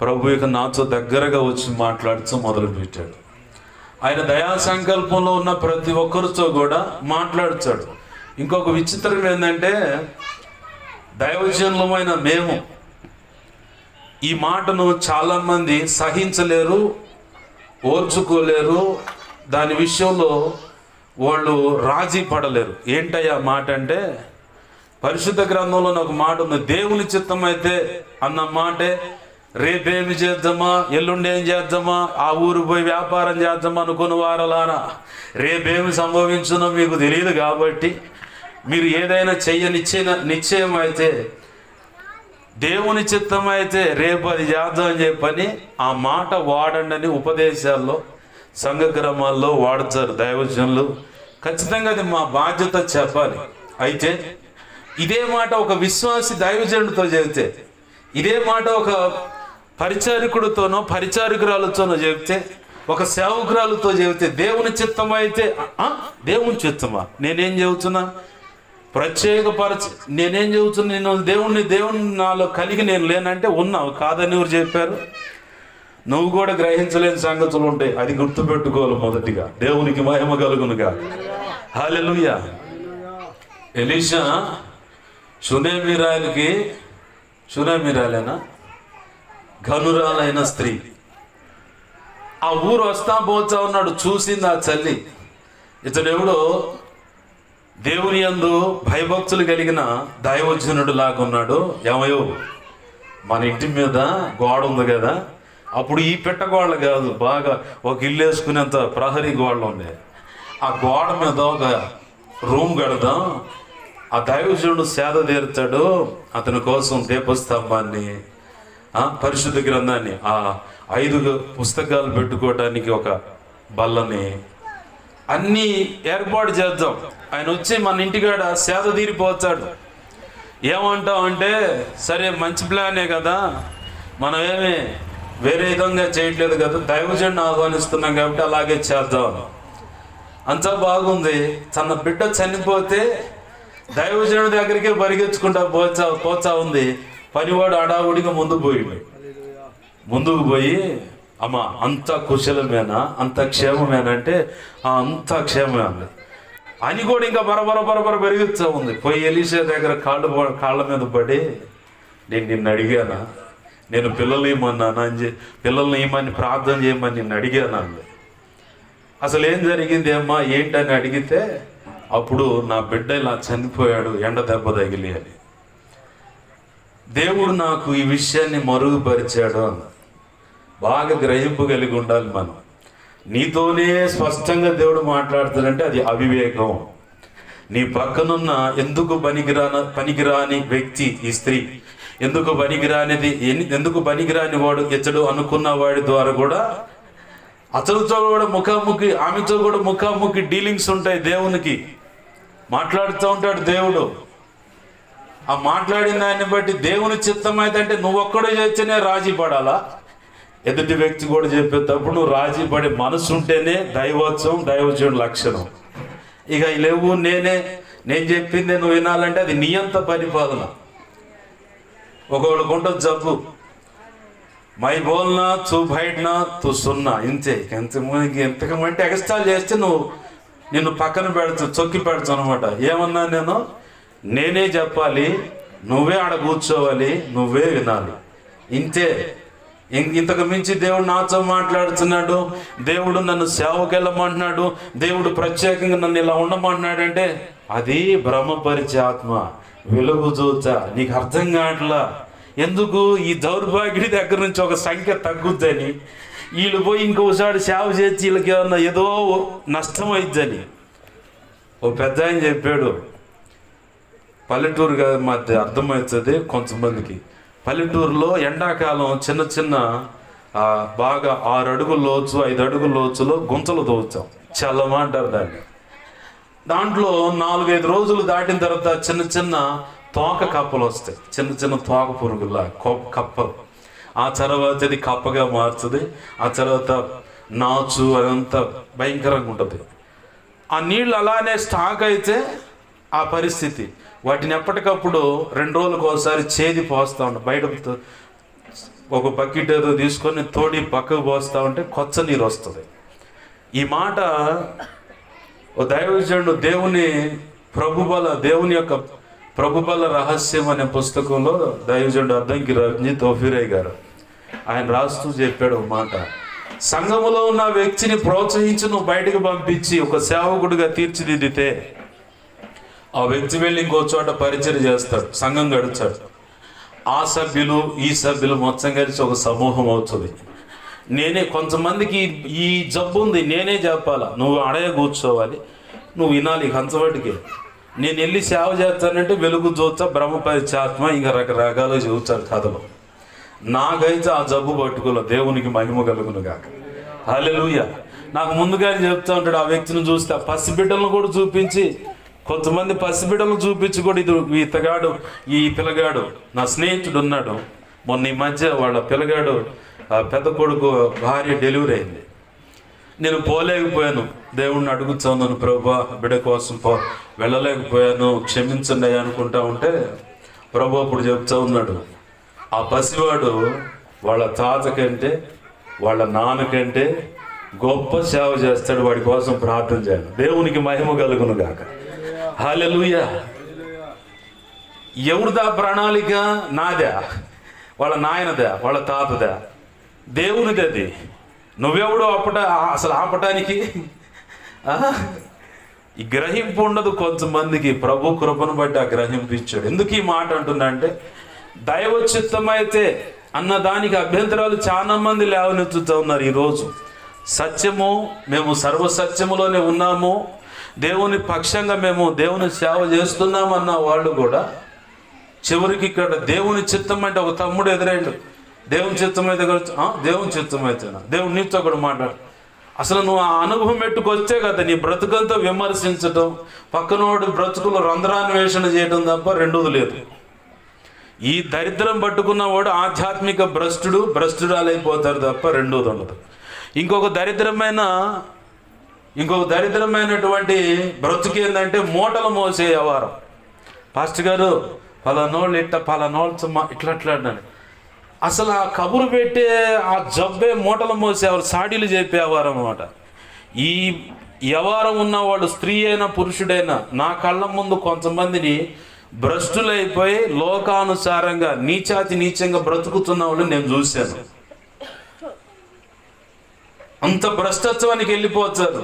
ప్రభు యొక్క నాతో దగ్గరగా వచ్చి మాట్లాడుతూ మొదలుపెట్టాడు. ఆయన దయా సంకల్పంలో ఉన్న ప్రతి ఒక్కరితో కూడా మాట్లాడుతాడు. ఇంకొక విచిత్రం ఏంటంటే, దైవజనులమైన మేము ఈ మాటను చాలామంది సహించలేరు, ఓర్చుకోలేరు. దాని విషయంలో వాళ్ళు రాజీ పడలేరు. ఏంటయ్యా మాట అంటే, పరిశుద్ధ గ్రంథంలో ఒక మాట ఉంది, దేవుని చిత్తం అయితే అన్న మాటే రేపేమి చేద్దామా, ఎల్లుండి ఏం చేద్దామా, ఆ ఊరు పోయి వ్యాపారం చేద్దామా అనుకుని వారలారా, రేపేమి సంభవించునో మీకు తెలియదు కాబట్టి మీరు ఏదైనా నిశ్చయం అయితే, దేవుని చిత్తం అయితే రేపు అది చేద్దామని చెప్పని ఆ మాట వాడండి అని ఉపదేశాల్లో సంఘ క్రమాల్లో వాడతారు దైవజనులు. ఖచ్చితంగా అది మా బాధ్యత చెప్పాలి. అయితే ఇదే మాట ఒక విశ్వాసి దైవజనుడితో చెబితే, ఇదే మాట ఒక పరిచారకుడితోనో పరిచారకురాలతోనో చెబితే, ఒక సేవకురాలతో చెబితే, దేవుని చిత్తం అయితే దేవుని చిత్తమా, నేనేం చెబుతున్నా నేనేం చెబుతున్నా, దేవుని నాలో కలిగి నేను లేనంటే ఉన్నావు కాదని ఎవరు చెప్పారు? నువ్వు కూడా గ్రహించలేని సంగతులు ఉంటాయి. అది గుర్తుపెట్టుకోవాలి. మొదటిగా దేవునికి మహిమ కలుగునుగా. హల్లెలూయా. ఎలీషా షూనేమీరాలేనా ఘనురాలైన స్త్రీ ఆ ఊరు వస్తా పోతా ఉన్నాడు. చూసింది ఆ చల్లి, ఇతడెవడో దేవుని యందు భయభక్తులు కలిగిన దైవజనుడు లాగా ఉన్నాడు. ఏమయ్యో, మన ఇంటి మీద గోడ ఉంది కదా, అప్పుడు ఈ పెట్టగోళ్ళ కాదు, బాగా ఒక ఇల్లు వేసుకునేంత ప్రహరీ గోడలు ఉన్నాయి. ఆ గోడ మీద ఒక రూమ్ కడదాం, ఆ దైవజనుడు సేద తీరుతాడు, అతని కోసం దీపస్తంభాన్ని, పరిశుద్ధ గ్రంథాన్ని, ఆ 5 పుస్తకాలు పెట్టుకోవడానికి ఒక బల్లని, అన్నీ ఏర్పాటు చేద్దాం. ఆయన వచ్చి మన ఇంటికాడ సేద తీరిపోతాడు. ఏమంటావు అంటే, సరే మంచి ప్లానే కదా, మనం ఏమి వేరే విధంగా చేయట్లేదు కదా, దైవజనుడిని ఆహ్వానిస్తున్నాం కాబట్టి అలాగే చేద్దాం. అంతా బాగుంది. తన బిడ్డ చనిపోతే దైవజనుడి దగ్గరికే పరిగెత్తుకుంటా పోతా ఉంది. పనివాడు అడావుడిగా ముందుకు పోయి, అమ్మా అంత కుశలమేనా, అంత క్షేమమేనా అంటే అంత క్షేమమే అంది అని కూడా ఇంకా బరబర పెరుగుతూ ఉంది. పోయి ఎలీషా దగ్గర కాళ్ళ మీద పడి, నేను నిన్ను అడిగానా, నేను పిల్లల్ని ఏమని ప్రార్థన చేయమని నిన్ను అడిగాను అంది. అసలు ఏం జరిగింది అమ్మా ఏంటని అడిగితే, అప్పుడు నా బిడ్డ ఇలా చనిపోయాడు ఎండ దెబ్బ తగిలి అని. దేవుడు నాకు ఈ విషయాన్ని మరుగుపరిచాడు అన్న. బాగా గ్రహింపు కలిగి ఉండాలి మనం. నీతోనే స్పష్టంగా దేవుడు మాట్లాడుతాడంటే అది అవివేకం. నీ పక్కనున్న ఎందుకు పనికిరాని వ్యక్తి ఈ స్త్రీ, ఎందుకు పనికిరాని వాడు ఇతడు అనుకున్న వాడి ద్వారా కూడా అతనితో కూడా ఆమెతో కూడా ముఖాముఖి డీలింగ్స్ ఉంటాయి. దేవునికి మాట్లాడుతూ ఉంటాడు దేవుడు. ఆ మాట్లాడిన దాన్ని బట్టి దేవుని చిత్తం అయితే అంటే నువ్వు ఒక్కడే చేస్తేనే రాజీ పడాలా, ఎదుటి వ్యక్తి కూడా చెప్పేటప్పుడు నువ్వు రాజీ పడే మనసు ఉంటేనే దైవజనుడి లక్షణం. ఇక లేవు నేను చెప్పింది నువ్వు వినాలంటే అది నీ అంత పరిపాలన. ఒకళ్ళకు ఉంటుంది జబ్బు, మై బోల్నా తూ బయటనా తూ సున్నా, ఇంతే. ఎంతకమంటే ఎక్స్ట్రా చేస్తే నిన్ను పక్కన చొక్కి పెడతావు అనమాట. ఏమన్నా నేనే చెప్పాలి, నువ్వే ఆడ కూర్చోవాలి, నువ్వే వినాలి, ఇంతే. ఇంతకు మించి దేవుడు నాతో మాట్లాడుతున్నాడు, దేవుడు నన్ను సేవకు వెళ్ళమంటున్నాడు, దేవుడు ప్రత్యేకంగా నన్ను ఇలా ఉండమంటున్నాడు అంటే అది భ్రమపరిచే ఆత్మ, వెలుగు చూచ. నీకు అర్థం కావట్లా. ఎందుకు? ఈ దౌర్భాగ్యుడి దగ్గర నుంచి ఒక సంఖ్య తగ్గుద్దని, వీళ్ళు పోయి ఇంకోసారి సేవ చేసి వీళ్ళకి ఏమన్నా ఏదో నష్టం అయిద్దని. ఓ పెద్ద ఆయన చెప్పాడు, పల్లెటూరు కదా మధ్య అర్థమవుతుంది కొంతమందికి. పల్లెటూరులో ఎండాకాలం చిన్న బాగా 6 అడుగుల లోతు 5 అడుగుల లోతులో గుంతలు తవ్వుతాం, చల్లమా అంటారు దాన్ని. దాంట్లో 4-5 రోజులు దాటిన తర్వాత చిన్న తోక కప్పలు వస్తాయి, చిన్న తోక పురుగులా కప్పలు. ఆ తర్వాత అది కప్పగా మారుతుంది. ఆ తర్వాత నాచు అదంతా భయంకరంగా ఉంటుంది. ఆ నీళ్ళు అలానే స్టాక్ అయితే ఆ పరిస్థితి, వాటిని ఎప్పటికప్పుడు 2 రోజులకు ఒకసారి చేది పోస్తూ ఉంటాం. బయట ఒక బకెట్ ఏదో తీసుకొని తోడి పక్కకు పోస్తూ ఉంటే కొత్త నీరు వస్తుంది. ఈ మాట ఓ దైవజనుడు దేవుని యొక్క ప్రభుబల రహస్యం అనే పుస్తకంలో దైవజనుడు అద్దంకి రంజిత్ ఓఫిరయ్య గారు ఆయన రాస్తూ చెప్పాడు ఒక మాట. సంఘములో ఉన్న వ్యక్తిని ప్రోత్సహించి నువ్వు బయటకు పంపించి ఒక సేవకుడిగా తీర్చిదిద్దితే ఆ వ్యక్తి వెళ్ళి ఇంకో చోట పరిచయం చేస్తాడు, సంఘం గడుచాడు. ఆ సభ్యులు ఈ సభ్యులు మొత్తం కలిసి ఒక సమూహం అవుతుంది. నేనే కొంతమందికి ఈ జబ్బు ఉంది, నేనే చెప్పాలా, నువ్వు అడగ కూర్చోవాలి, నువ్వు వినాలి కంచబడికి. నేను వెళ్ళి సేవ చేస్తానంటే వెలుగు చూస్తా, బ్రహ్మపరిచాత్మ, ఇంకా రకరకాలు చూస్తాడు కథలు. నాకైతే ఆ జబ్బు పట్టుకోలే. దేవునికి మహిమ కలుగును గాక. హల్లెలూయా. నాకు ముందుగానే చెప్తా ఉంటాడు, ఆ వ్యక్తిని చూస్తే ఆ పసిబిడ్డలను కూడా చూపించి, కొంతమంది పసిబిడ్డలను చూపించి కూడా ఈ పిల్లగాడు నా స్నేహితుడు ఉన్నాడు, మొన్న ఈ మధ్య వాళ్ళ పిల్లగాడు పెద్ద కొడుకు భార్య డెలివరీ అయింది. నేను పోలేకపోయాను, దేవుణ్ణి అడుగుతున్నాను, ప్రభా బిడ్డ కోసం వెళ్ళలేకపోయాను, క్షమించండి అనుకుంటా ఉంటే ప్రభు అప్పుడు చెప్తా ఉన్నాడు, ఆ పసివాడు వాళ్ళ తాత కంటే వాళ్ళ నాన్న కంటే గొప్ప సేవ చేస్తాడు, వాడి కోసం ప్రార్థన చేయాలి. దేవునికి మహిమ కలుగును గాక. హల్లెలూయా. ఎవరిదా ప్రణాళిక? నాదా, వాళ్ళ నాయనదా, వాళ్ళ తాతదా? దేవునిది అది. నువ్వెవడో అసలు ఆపటానికి ఈ గ్రహింపు ఉండదు కొంతమందికి. ప్రభు కృపను బట్టి ఆ గ్రహింపు ఇచ్చాడు. ఎందుకు ఈ మాట అంటున్నా అంటే, దైవ చిత్తమైతే అన్న దానికి అభ్యంతరాలు చాలా మంది లేవనెత్తుతూ ఉన్నారు ఈరోజు. సత్యము, మేము సర్వసత్యములోనే ఉన్నాము, దేవుని పక్షంగా మేము దేవుని సేవ చేస్తున్నామన్న వాళ్ళు కూడా చివరికి ఇక్కడ దేవుని చిత్తం అంటే ఒక తమ్ముడు ఎదురైండు, దేవుని చిత్తం అయితే దేవుని చిత్తం అయితేనా, దేవుడు నీతో కూడా మాట్లాడు. అసలు నువ్వు ఆ అనుభవం పెట్టుకొచ్చే కదా నీ బ్రతుకంతా విమర్శించటం, పక్కనోడు బ్రతుకులు రంధ్రాన్వేషణ చేయడం తప్ప రెండోది లేదు. ఈ దరిద్రం పట్టుకున్న వాడు ఆధ్యాత్మిక భ్రష్టురాలైపోతారు తప్ప రెండోది ఉండదు. ఇంకొక దరిద్రమైనటువంటి బ్రతుకు ఏంటంటే మూటలు మోసే వ్యవహారం. పాస్టర్ గారు పలానోళ్ళు పలానోళ్ళు ఇట్లా అన్నాడు. అసలు ఆ కబురు పెట్టే ఆ జబ్బే మూటలు మోసేవారు, సాడీలు చెప్పేవారు అన్నమాట. ఈ వ్యవహారం ఉన్నవాడు స్త్రీ అయినా పురుషుడైనా నా కళ్ళ ముందు కొంతమందిని భ్రష్టులైపోయి లోకానుసారంగా నీచంగా బ్రతుకుతున్న వాళ్ళు నేను చూశాను. అంత భ్రష్టత్వానికి వెళ్ళిపోతారు.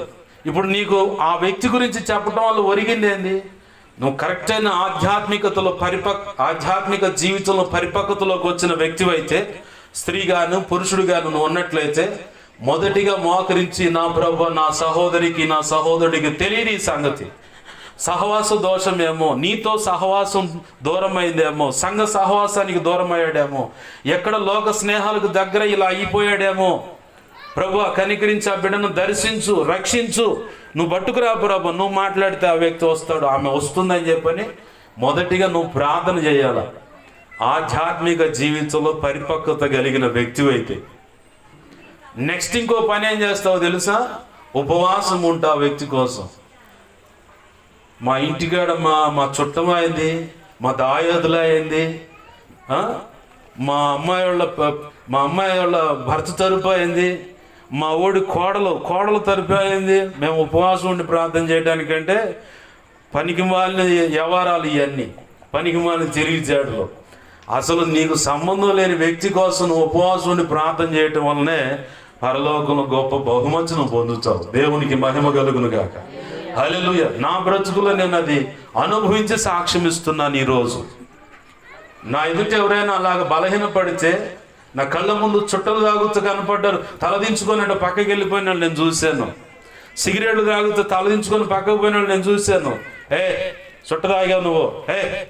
ఇప్పుడు నీకు ఆ వ్యక్తి గురించి చెప్పడం వల్ల ఒరిగింది ఏంది? నువ్వు కరెక్ట్ అయిన ఆధ్యాత్మిక జీవితంలో పరిపక్వతలోకి వచ్చిన వ్యక్తివైతే, స్త్రీగాను పురుషుడిగాను నువ్వు ఉన్నట్లయితే, మొదటిగా మోకరించి, నా ప్రభు నా సహోదరికి నా సహోదరుడికి తెలియని ఈ సంగతి, సహవాస దోషమేమో, నీతో సహవాసం దూరం అయిందేమో, సంఘ సహవాసానికి దూరం అయ్యాడేమో, ఎక్కడ లోక స్నేహాలకు దగ్గర ఇలా అయిపోయాడేమో, ప్రభు కనికరించి ఆ బిడ్డను దర్శించు, రక్షించు, నువ్వు పట్టుకురా ప్రభు, నువ్వు మాట్లాడితే ఆ వ్యక్తి వస్తాడు, ఆమె వస్తుందని చెప్పని మొదటిగా నువ్వు ప్రార్థన చేయాల. ఆధ్యాత్మిక జీవితంలో పరిపక్వత కలిగిన వ్యక్తివైతే నెక్స్ట్ ఇంకో పని ఏం చేస్తావో తెలుసా? ఉపవాసం ఉంటా వ్యక్తి కోసం. మా ఇంటికాడ మా చుట్టమైంది, మా దాయోదులు అయింది, మా అమ్మాయి వాళ్ళ భర్త తరపు అయింది, మా ఓడి కోడలు తరపు అయింది. మేము ఉపవాసం ఉండి ప్రార్థన చేయడానికంటే పనికి మాలిన వ్యవహారాలు, ఇవన్నీ పనికి మాలిన తిరిగిచాడులో. అసలు నీకు సంబంధం లేని వ్యక్తి కోసం నువ్వు ఉపవాసం ఉండి ప్రార్థన చేయటం వల్లనే పరలోకంలో గొప్ప బహుమతిని పొందుతావు. దేవునికి మహిమ కలుగును గాక. హల్లెలూయా. నా బ్రతుకులో నేను అది అనుభవించి సాక్ష్యం ఇస్తున్నాను. ఈరోజు నా ఎదుట ఎవరైనా అలాగ బలహీనపడితే, నా కళ్ళ ముందు చుట్టలు తాగుతూ కనపడ్డారు, తలదించుకొని పక్కకి వెళ్ళిపోయిన వాళ్ళు నేను చూశాను. సిగరెట్లు తాగుతూ తలదించుకొని పక్కకు పోయిన వాళ్ళు నేను చూశాను. చుట్ట తాగావు నువ్వు,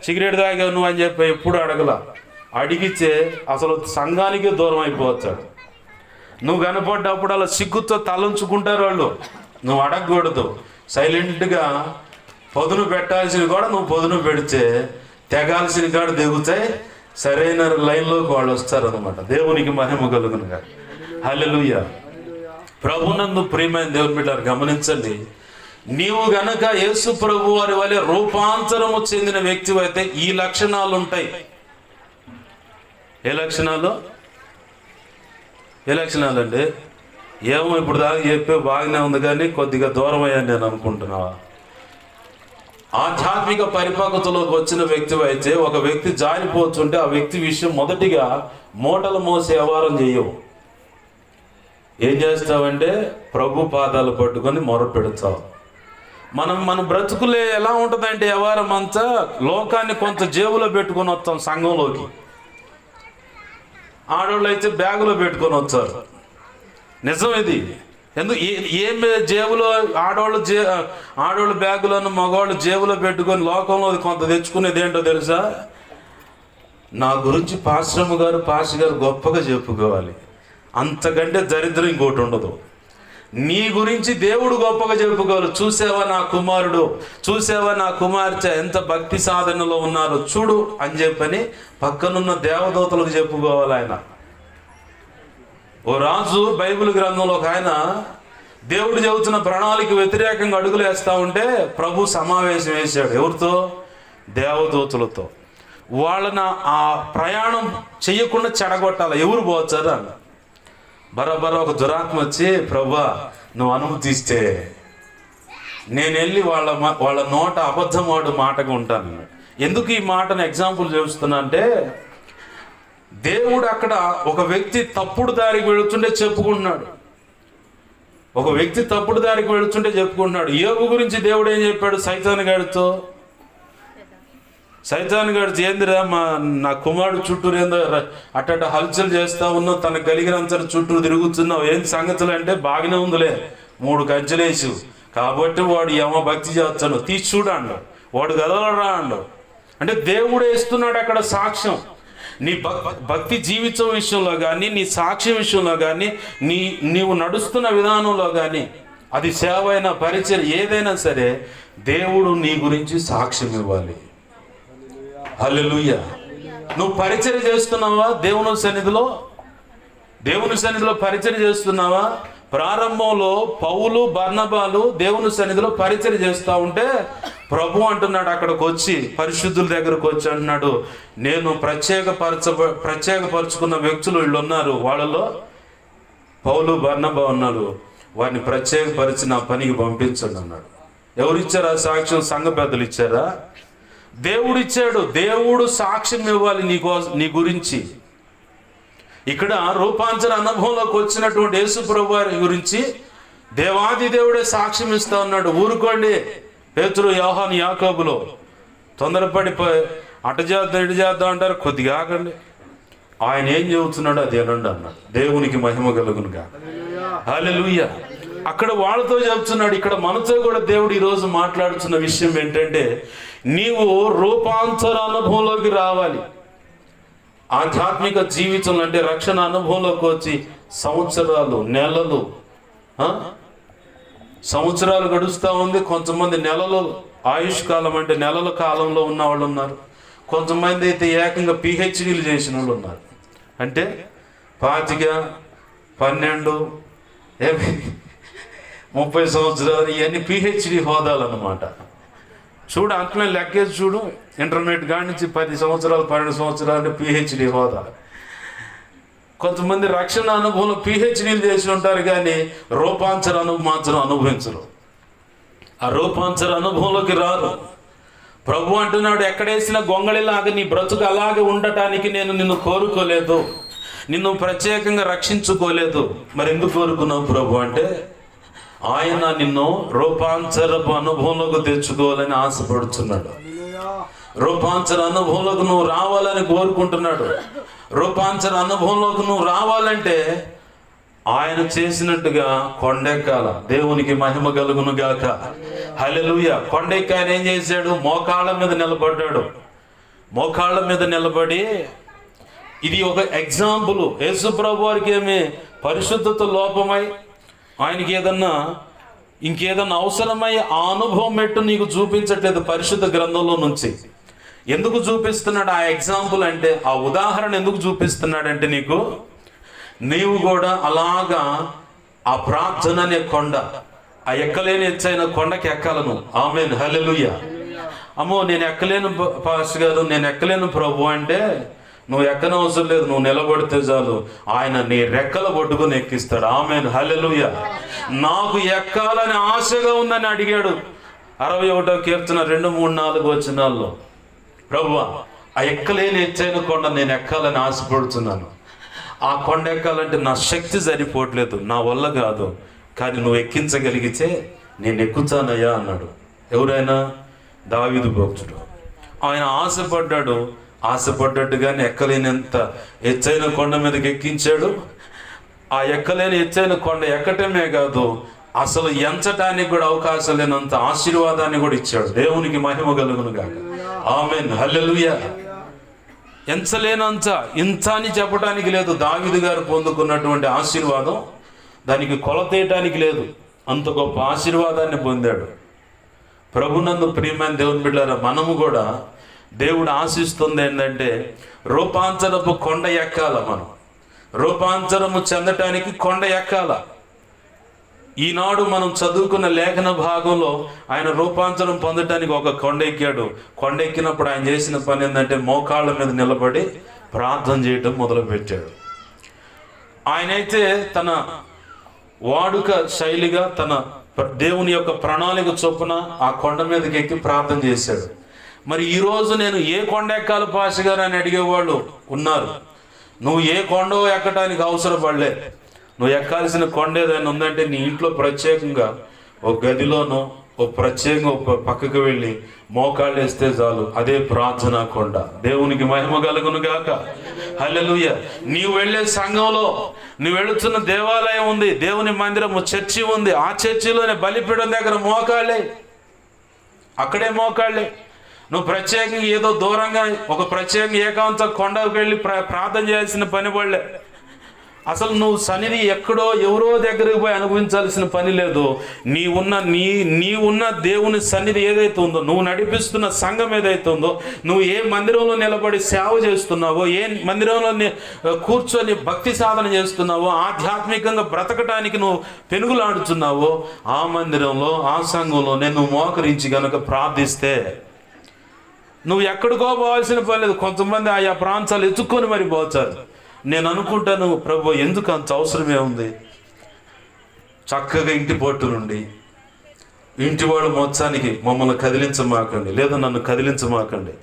సిగరెట్ తాగావు నువ్వు అని చెప్పి ఎప్పుడు అడిగితే అసలు సంఘానికి దూరం అయిపోతాడు. నువ్వు కనపడ్డప్పుడు అలా సిగ్గుతో తలంచుకుంటారు వాళ్ళు. నువ్వు అడగకూడదు, సైలెంట్గా పొదును పెట్టాల్సింది కూడా నువ్వు పొదును పెడితే తెగాల్సిన కాడ దిగుతాయి, సరైన లైన్లోకి వాళ్ళు వస్తారనమాట. దేవునికి మహిమ కలుగునుగా. హల్లెలూయా. ప్రభునందు ప్రియమైన దేవుని బిడ్డలారా గమనించండి, నీవు గనక యేసు ప్రభు వారి వలె రూపాంతరము చెందిన వ్యక్తి అయితే ఈ లక్షణాలు ఉంటాయి. ఏ లక్షణాలు అండి? ఏమో ఇప్పుడు దాకా చెప్పే బాగానే ఉంది కానీ కొద్దిగా దూరం అయ్యాను నేను అనుకుంటున్నా. ఆధ్యాత్మిక పరిపక్వతలోకి వచ్చిన వ్యక్తి అయితే ఒక వ్యక్తి జారిపోతుంటే ఆ వ్యక్తి విషయం మొదటిగా మూటలు మోసే వ్యవహారం చేయవు. ఏం చేస్తావంటే ప్రభు పాదాలు పట్టుకొని మొర పెడతావు. మన బ్రతుకులే ఎలా ఉంటుందంటే వ్యవహారం అంతా లోకాన్ని కొంత జేబులో పెట్టుకొని వస్తాం సంఘంలోకి. ఆడవాళ్ళు అయితే బ్యాగులో పెట్టుకొని వచ్చారు. నిజం ఇది. ఎందుకు ఏం జేబులో ఆడవాళ్ళు బ్యాగులను మగవాళ్ళు జేబులో పెట్టుకొని లోకంలో కొంత తెచ్చుకునేది ఏంటో తెలుసా? నా గురించి పాస్టర్ గారు గొప్పగా చెప్పుకోవాలి. అంతకంటే దరిద్రం ఇంకోటి ఉండదు. నీ గురించి దేవుడు గొప్పగా చెప్పుకోవాలి. చూసావా నా కుమారుడు, చూసావా నా కుమార్తె ఎంత భక్తి సాధనలో ఉన్నారు చూడు అని చెప్పని పక్కనున్న దేవదూతలకు చెప్పుకోవాలి. ఆయన ఓ రాజు బైబిల్ గ్రంథంలో ఒక ఆయన దేవుడు చెబుతున్న ప్రణాళిక వ్యతిరేకంగా అడుగులు వేస్తా ఉంటే ప్రభు సమావేశం వేశాడు. ఎవరితో? దేవదూతలతో. వాళ్ళని ఆ ప్రయాణం చెయ్యకుండా చెడగొట్టాలి. ఎవరు పోతారు అన్న బరాబర ఒక దురాత్మ వచ్చి, ప్రభువా నువ్వు అనుమతిస్తే నేను వెళ్ళి వాళ్ళ నోట అబద్ధమాడు మాటగా ఉంటాను. ఎందుకు ఈ మాటను ఎగ్జాంపుల్ చూస్తున్నా అంటే, దేవుడు అక్కడ ఒక వ్యక్తి తప్పుడు దారికి వెళుతుంటే చెప్పుకుంటున్నాడు. యోబు గురించి దేవుడు ఏం చెప్పాడు? సైతాను గాడితో ఏందిరా నా కుమారుడు చుట్టూరు ఏందో అట్ట హల్చల్ చేస్తా ఉన్నావు, తనకు కలిగినంత చుట్టూరు తిరుగుతున్నావు, ఏం సంగతులు అంటే బాగానే ఉందిలే 3 కంచెలేసు కాబట్టి వాడు ఏమో భక్తి చేస్తాడు, తీసి చూడండు, వాడు గదలరా అండు. అంటే దేవుడు వేస్తున్నాడు అక్కడ సాక్ష్యం. నీ భక్తి జీవితం విషయంలో కానీ, నీ సాక్ష్యం విషయంలో కానీ, నీవు నడుస్తున్న విధానంలో కానీ, అది సేవ అయినా పరిచయం ఏదైనా సరే దేవుడు నీ గురించి సాక్ష్యం ఇవ్వాలి. హల్లెలూయా. నువ్వు పరిచయం చేస్తున్నావా? దేవుని సన్నిధిలో పరిచయం చేస్తున్నావా? ప్రారంభంలో పౌలు బర్నబాలు దేవుని సన్నిధిలో పరిచయం చేస్తూ ఉంటే ప్రభు అంటున్నాడు, అక్కడికి వచ్చి పరిశుద్ధుల దగ్గరకు వచ్చి అంటున్నాడు, నేను ప్రత్యేకపరుచుకున్న వ్యక్తులు వీళ్ళు ఉన్నారు, వాళ్ళలో పౌలు బర్నబా ఉన్నారు, వారిని ప్రత్యేకపరిచి నా పనికి పంపించండి అన్నాడు. ఎవరిచ్చారా సాక్ష్యం? సంఘ పెద్దలు ఇచ్చారా? దేవుడు ఇచ్చాడు. దేవుడు సాక్ష్యం ఇవ్వాలి నీ గురించి. ఇక్కడ రూపాంతర అనుభవంలోకి వచ్చినటువంటి యేసు ప్రభు వారి గురించి దేవాది దేవుడే సాక్ష్యం ఇస్తా ఉన్నాడు. ఊరుకోండి, పేతురు, యోహాను, యాకోబులో తొందరపడి అటు చేద్దాం ఇటు చేద్దాం అంటారు. కొద్దిగా ఆగండి, ఆయన ఏం చెబుతున్నాడు అది వినండి అన్నాడు. దేవునికి మహిమ కలుగునుగా. హల్లెలూయా. అక్కడ వాళ్ళతో చెబుతున్నాడు, ఇక్కడ మనతో కూడా దేవుడు ఈరోజు మాట్లాడుతున్న విషయం ఏంటంటే, నీవు రూపాంతర అనుభవంలోకి రావాలి. ఆధ్యాత్మిక జీవితంలో అంటే రక్షణ అనుభవంలోకి వచ్చి సంవత్సరాలు, నెలలు, సంవత్సరాలు గడుస్తూ ఉంది. కొంతమంది నెలలు ఆయుష్ కాలం అంటే నెలల కాలంలో ఉన్న వాళ్ళు ఉన్నారు. కొంతమంది అయితే ఏకంగా పిహెచ్డీలు చేసిన వాళ్ళు ఉన్నారు. అంటే 25, 12, 30 సంవత్సరాలు ఇవన్నీ పిహెచ్డి హోదాలు అన్నమాట. చూడు అంతమే లెక్కేసి చూడు, ఇంటర్మీడియట్ కాడి నుంచి 10 సంవత్సరాలు 12 సంవత్సరాలు అంటే పిహెచ్డి హోదా. కొంతమంది రక్షణ అనుభవంలో పిహెచ్డీలు చేసి ఉంటారు కానీ రూపాంతర అనుభవం మాత్రం అనుభవించరు. ఆ రూపాంతర అనుభవంలోకి రారు. ప్రభు అంటున్నాడు, ఎక్కడేసిన గొంగళిలాగా నీ బ్రతుకు అలాగే ఉండటానికి నేను నిన్ను కోరుకోలేదు, నిన్ను ప్రత్యేకంగా రక్షించుకోలేదు. మరి ఎందుకు కోరుకున్నావు ప్రభు అంటే, ఆయన నిన్ను రూపాంతరపు అనుభవంలోకి తెచ్చుకోవాలని ఆశపడుతున్నాడు. రూపాంతర అనుభవంలోకి నువ్వు రావాలని కోరుకుంటున్నాడు. రూపాంతర అనుభవంలోకి నువ్వు రావాలంటే ఆయన చేసినట్టుగా కొండెక్కాల. దేవునికి మహిమ కలుగును గాక. హల్లెలూయా. కొండెక్కి ఆయన ఏం చేశాడు? మోకాళ్ళ మీద నిలబడ్డాడు. మోకాళ్ళ మీద నిలబడి, ఇది ఒక ఎగ్జాంపుల్. యేసు ప్రభు వారికి ఏమి పరిశుద్ధత లోపమై ఆయనకి ఇంకేదన్నా అవసరమై ఆ అనుభవం పెట్టు నీకు చూపించట్లేదు పరిశుద్ధ గ్రంథంలో నుంచి. ఎందుకు చూపిస్తున్నాడు ఆ ఎగ్జాంపుల్ అంటే, ఆ ఉదాహరణ ఎందుకు చూపిస్తున్నాడంటే, నీవు కూడా అలాగా ఆ ప్రార్థన అనే కొండ, ఆ ఎక్కలేని ఎత్తైన కొండకి ఎక్కాలను. ఆమేన్, హల్లెలూయా. అమ్మో నేను ఎక్కలేను పాస్టర్ గారు, నేను ఎక్కలేను ప్రభు అంటే, నువ్వు ఎక్కనవసరం లేదు, నువ్వు నిలబడితే చాలు, ఆయన నీ రెక్కలు పట్టుకుని ఎక్కిస్తాడు. ఆమేన్, హల్లెలూయా. నాకు ఎక్కాలని ఆశగా ఉందని అడిగాడు 61వ కీర్తన 2, 3, 4 వచనాల్లో. ప్రభువా, ఆ ఎక్కలేని ఎత్తైన కొండ నేను ఎక్కాలని ఆశపడుతున్నాను. ఆ కొండ ఎక్కాలంటే నా శక్తి సరిపోవట్లేదు, నా వల్ల కాదు, కానీ నువ్వు ఎక్కించగలిగితే నేను ఎక్కుతానయ్యా అన్నాడు. ఎవరైనా? దావీదు భక్తుడు. ఆయన ఆశపడ్డట్టుగానే ఎక్కలేనంత ఎత్తైన కొండ మీదకి ఎక్కించాడు. ఆ ఎక్కలేని ఎత్తైన కొండ ఎక్కటమే కాదు, అసలు ఎంచటానికి కూడా అవకాశం లేనంత ఆశీర్వాదాన్ని కూడా ఇచ్చాడు. దేవునికి మహిమ కలుగును గాక. ఆమేన్, హల్లెలూయా. ఎంచలేనంత, ఇంత అని చెప్పడానికి లేదు. దావీదు గారు పొందుకున్నటువంటి ఆశీర్వాదం దానికి కొలతేయటానికి లేదు, అంత గొప్ప ఆశీర్వాదాన్ని పొందాడు. ప్రభునందు ప్రియమైన దేవుని బిడ్డలారా, మనము కూడా దేవుడు ఆశిస్తుంది ఏంటంటే రూపాంతరపు కొండ ఎక్కాల. మనం రూపాంతరము చెందటానికి కొండ ఎక్కాల. ఈనాడు మనం చదువుకున్న లేఖన భాగంలో ఆయన రూపాంతరం పొందటానికి ఒక కొండ ఎక్కాడు. కొండ ఎక్కినప్పుడు ఆయన చేసిన పని ఏంటంటే మోకాళ్ళ మీద నిలబడి ప్రార్థన చేయటం మొదలుపెట్టాడు. ఆయనైతే తన వాడుక శైలిగా, తన దేవుని యొక్క ప్రణాళిక చొప్పున ఆ కొండ మీదకి ఎక్కి ప్రార్థన చేశాడు. మరి ఈరోజు నేను ఏ కొండ ఎక్కాలి పాస్టర్ గారు అని అడిగేవాళ్ళు ఉన్నారు. నువ్వు ఏ కొండో ఎక్కడానికి అవసరపడలే. నువ్వు ఎక్కాల్సిన కొండ ఏదైనా ఉందంటే నీ ఇంట్లో ప్రత్యేకంగా ఒక గదిలోనో ఒక ప్రత్యేకంగా ఒక పక్కకు వెళ్ళి మోకాళ్ళు వేస్తే చాలు, అదే ప్రార్థనా కొండ. దేవునికి మహిమ కలుగును గాక. హల్లెలూయా. నీవు వెళ్ళే సంఘంలో, నువ్వు వెళుతున్న దేవాలయం ఉంది, దేవుని మందిరము, చర్చి ఉంది. ఆ చర్చిలోనే బలిపీఠం దగ్గర మోకాళ్ళే, అక్కడే మోకాళ్ళే. నువ్వు ప్రత్యేకంగా ఏదో దూరంగా ఒక ప్రత్యేకంగా ఏకాంత కొండకు వెళ్ళి ప్రార్థన చేయాల్సిన పని పడలే. అసలు నువ్వు సన్నిధి ఎక్కడో ఎవరో దగ్గరికి పోయి అనుభవించాల్సిన పని లేదు. నీవున్న దేవుని సన్నిధి ఏదైతే ఉందో, నువ్వు నడిపిస్తున్న సంఘం ఏదైతే ఉందో, నువ్వు ఏ మందిరంలో నిలబడి సేవ చేస్తున్నావో, ఏ మందిరంలో కూర్చొని భక్తి సాధన చేస్తున్నావో, ఆధ్యాత్మికంగా బ్రతకటానికి నువ్వు పెనుగులాడుతున్నావో, ఆ మందిరంలో, ఆ సంఘంలో నువ్వు మోకరించి గనుక ప్రార్థిస్తే నువ్వు ఎక్కడికో పోవాల్సిన పని లేదు. కొంతమంది ఆయా ప్రాంతాలు ఎత్తుక్కొని మరి పోతారు. నేను అనుకుంటాను, ప్రభు ఎందుకు అంత అవసరమే ఉంది? చక్కగా ఇంటి పట్టు నుండి ఇంటి వాడు మొత్తానికి మమ్మల్ని కదిలించమాకండి, లేదా నన్ను కదిలించమాకండి,